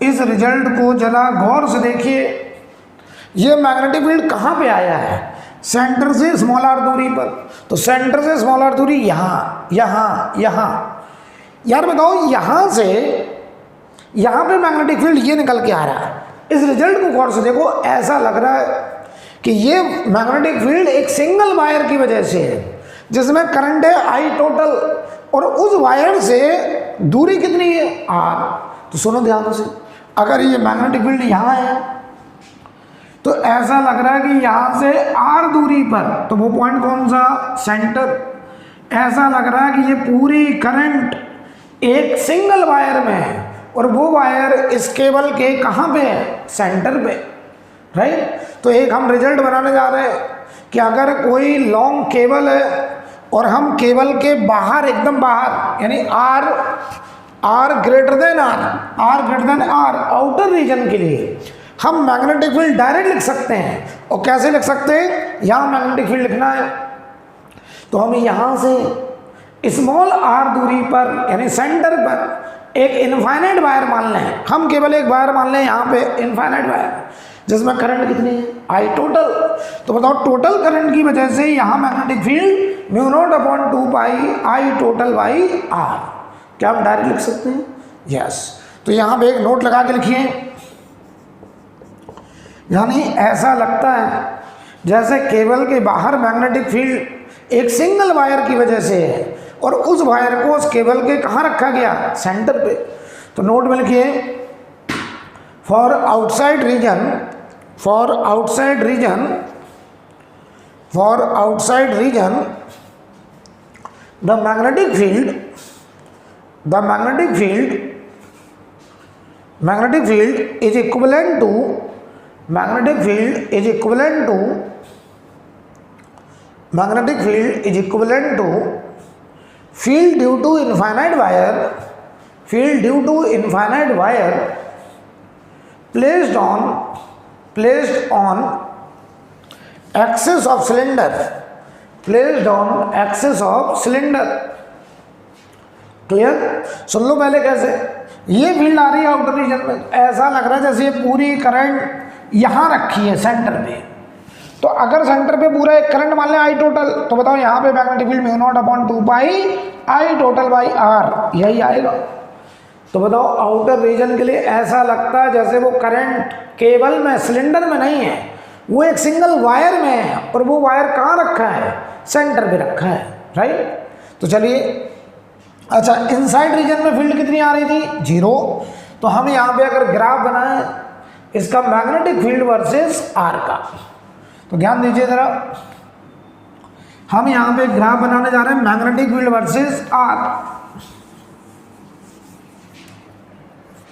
इस रिजल्ट को जरा गौर से देखिए, ये मैग्नेटिक फील्ड कहाँ पे आया है? सेंटर से स्मॉल आर दूरी पर। तो सेंटर से स्मॉल आर दूरी यहाँ यार बताओ यहाँ पे मैग्नेटिक फील्ड ये निकल के आ रहा है। इस रिजल्ट को गौर से देखो, ऐसा लग रहा है कि ये मैग्नेटिक फील्ड एक सिंगल वायर की वजह से है जिसमें करंट है आई टोटल, और उस वायर से दूरी कितनी है? आर। तो सुनो ध्यान से, अगर ये मैग्नेटिक फील्ड यहाँ है तो ऐसा लग रहा है कि यहाँ से आर दूरी पर, तो वो पॉइंट कौन सा? सेंटर। ऐसा लग रहा है कि ये पूरी करंट एक सिंगल वायर में है, और वो वायर इस केबल के कहाँ पे है? सेंटर पे, राइट। तो एक हम रिजल्ट बनाने जा रहे हैं कि अगर कोई लॉन्ग केबल है और हम केबल के बाहर, एकदम बाहर, यानी R greater than R outer region के लिए हम मैग्नेटिक फील्ड डायरेक्ट लिख सकते हैं। और कैसे लिख सकते हैं? यहाँ मैग्नेटिक फील्ड लिखना है तो हमें यहाँ से स्मॉल आर दूरी पर, यानी सेंटर पर एक इनफाइनाइट वायर मान लें, हम केवल एक वायर मान लें यहाँ पे इनफाइनाइट वायर, जिसमें करंट कितनी है, आई टोटल। तो बताओ टोटल करंट की वजह से यहाँ magnetic field mu naught upon 2 pi I total by R. क्या हम डायरेक्ट लिख सकते हैं? यस। तो यहाँ पे एक नोट लगा के लिखिए, यानी ऐसा लगता है जैसे केबल के बाहर मैग्नेटिक फील्ड एक सिंगल वायर की वजह से है और उस वायर को उस केबल के कहाँ रखा गया, सेंटर पे। तो नोट में लिखिए, for outside region the magnetic field is equivalent to field due to infinite wire placed on axis of cylinder, clear? सुन लो पहले कैसे। ये फील्ड आ रही है आउटर रीजन में, ऐसा लग रहा है जैसे ये पूरी करंट यहाँ रखी है सेंटर पे। तो अगर सेंटर पे पूरा एक करंट मान लें आई टोटल, तो बताओ यहाँ पे magnetic field mu naught upon 2 pi I total by R, यही आएगा। तो बताओ आउटर रीजन के लिए ऐसा लगता है जैसे वो करंट केबल में, सिलेंडर में नहीं है, वो एक सिंगल वायर में है, और वो वायर कहाँ रखा है, सेंटर पे रखा है, राइट? तो चलिए, अच्छा इनसाइड रीजन में फील्ड कितनी आ रही थी, 0। तो हम यहाँ पे अगर ग्राफ बनाएं इसका मैग्नेटिक फील्ड वर्सेस आर का, तो ध्यान दीजिए जरा, हम यहाँ पे ग्राफ बनाने जा रहे हैं मैग्नेटिक फील्ड वर्सेस आर।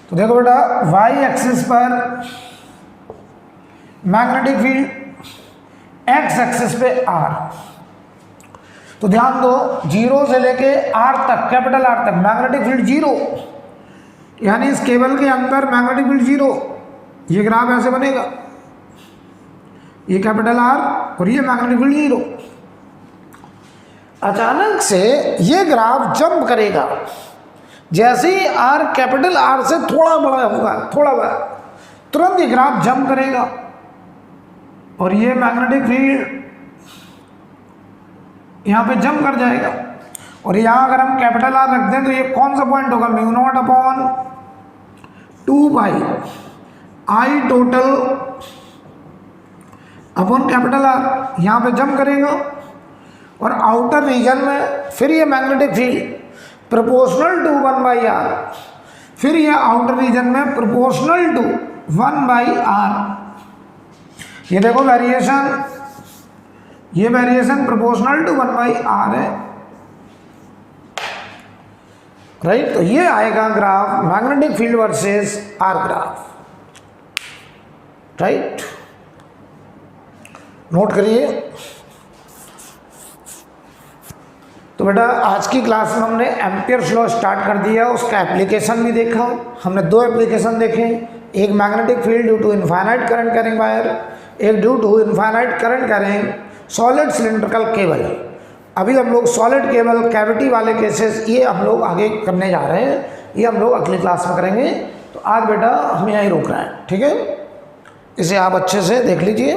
तो देखो बेटा, वाई एक्सिस पर मैग्नेटिक फील्ड, एक्स एक्सिस पे आर। तो ध्यान दो, 0 से लेके आर तक, कैपिटल आर तक मैग्नेटिक फील्ड 0, यानी इस केबल के अंदर मैग्नेटिक फील्ड 0। ये ग्राफ ऐसे बनेगा, ये कैपिटल आर और ये मैग्नेटिक फील्ड 0। अचानक से ये ग्राफ जंप करेगा, जैसे ही आर कैपिटल आर से थोड़ा बड़ा होगा, थोड़ा बड़ा, तुरंत ये ग्राफ जंप करेगा और ये मैग्नेटिक फील्ड यहाँ पे जंप कर जाएगा। और यहाँ अगर हम कैपिटल आर रख दें तो ये कौन सा पॉइंट होगा, mu naught upon 2 pi I total upon capital R, यहाँ पे जंप करेगा। और आउटर रीजन में फिर ये magnetic field proportional to 1 by R, फिर ये आउटर रीजन में प्रोपोर्शनल टू 1 बाई आर। ये देखो वेरिएशन, ये variation proportional to 1 by R है, राइट? तो ये आएगा graph magnetic field versus R graph, right? Note करिए। तो बेटा आज की क्लास में हमने एम्पियर्स लॉ स्टार्ट कर दिया, उसका एप्लीकेशन भी देखा। हमने 2 एप्लीकेशन देखे, एक magnetic field due to infinite current carrying wire, एक due to infinite current carrying solid cylindrical cable. अभी हम लोग सॉलिड केबल कैविटी वाले केसेस ये हम लोग आगे करने जा रहे हैं, ये हम लोग अगली क्लास में करेंगे। तो आज बेटा हम यहीं रोक रहे हैं, ठीक है? इसे आप अच्छे से देख लीजिए।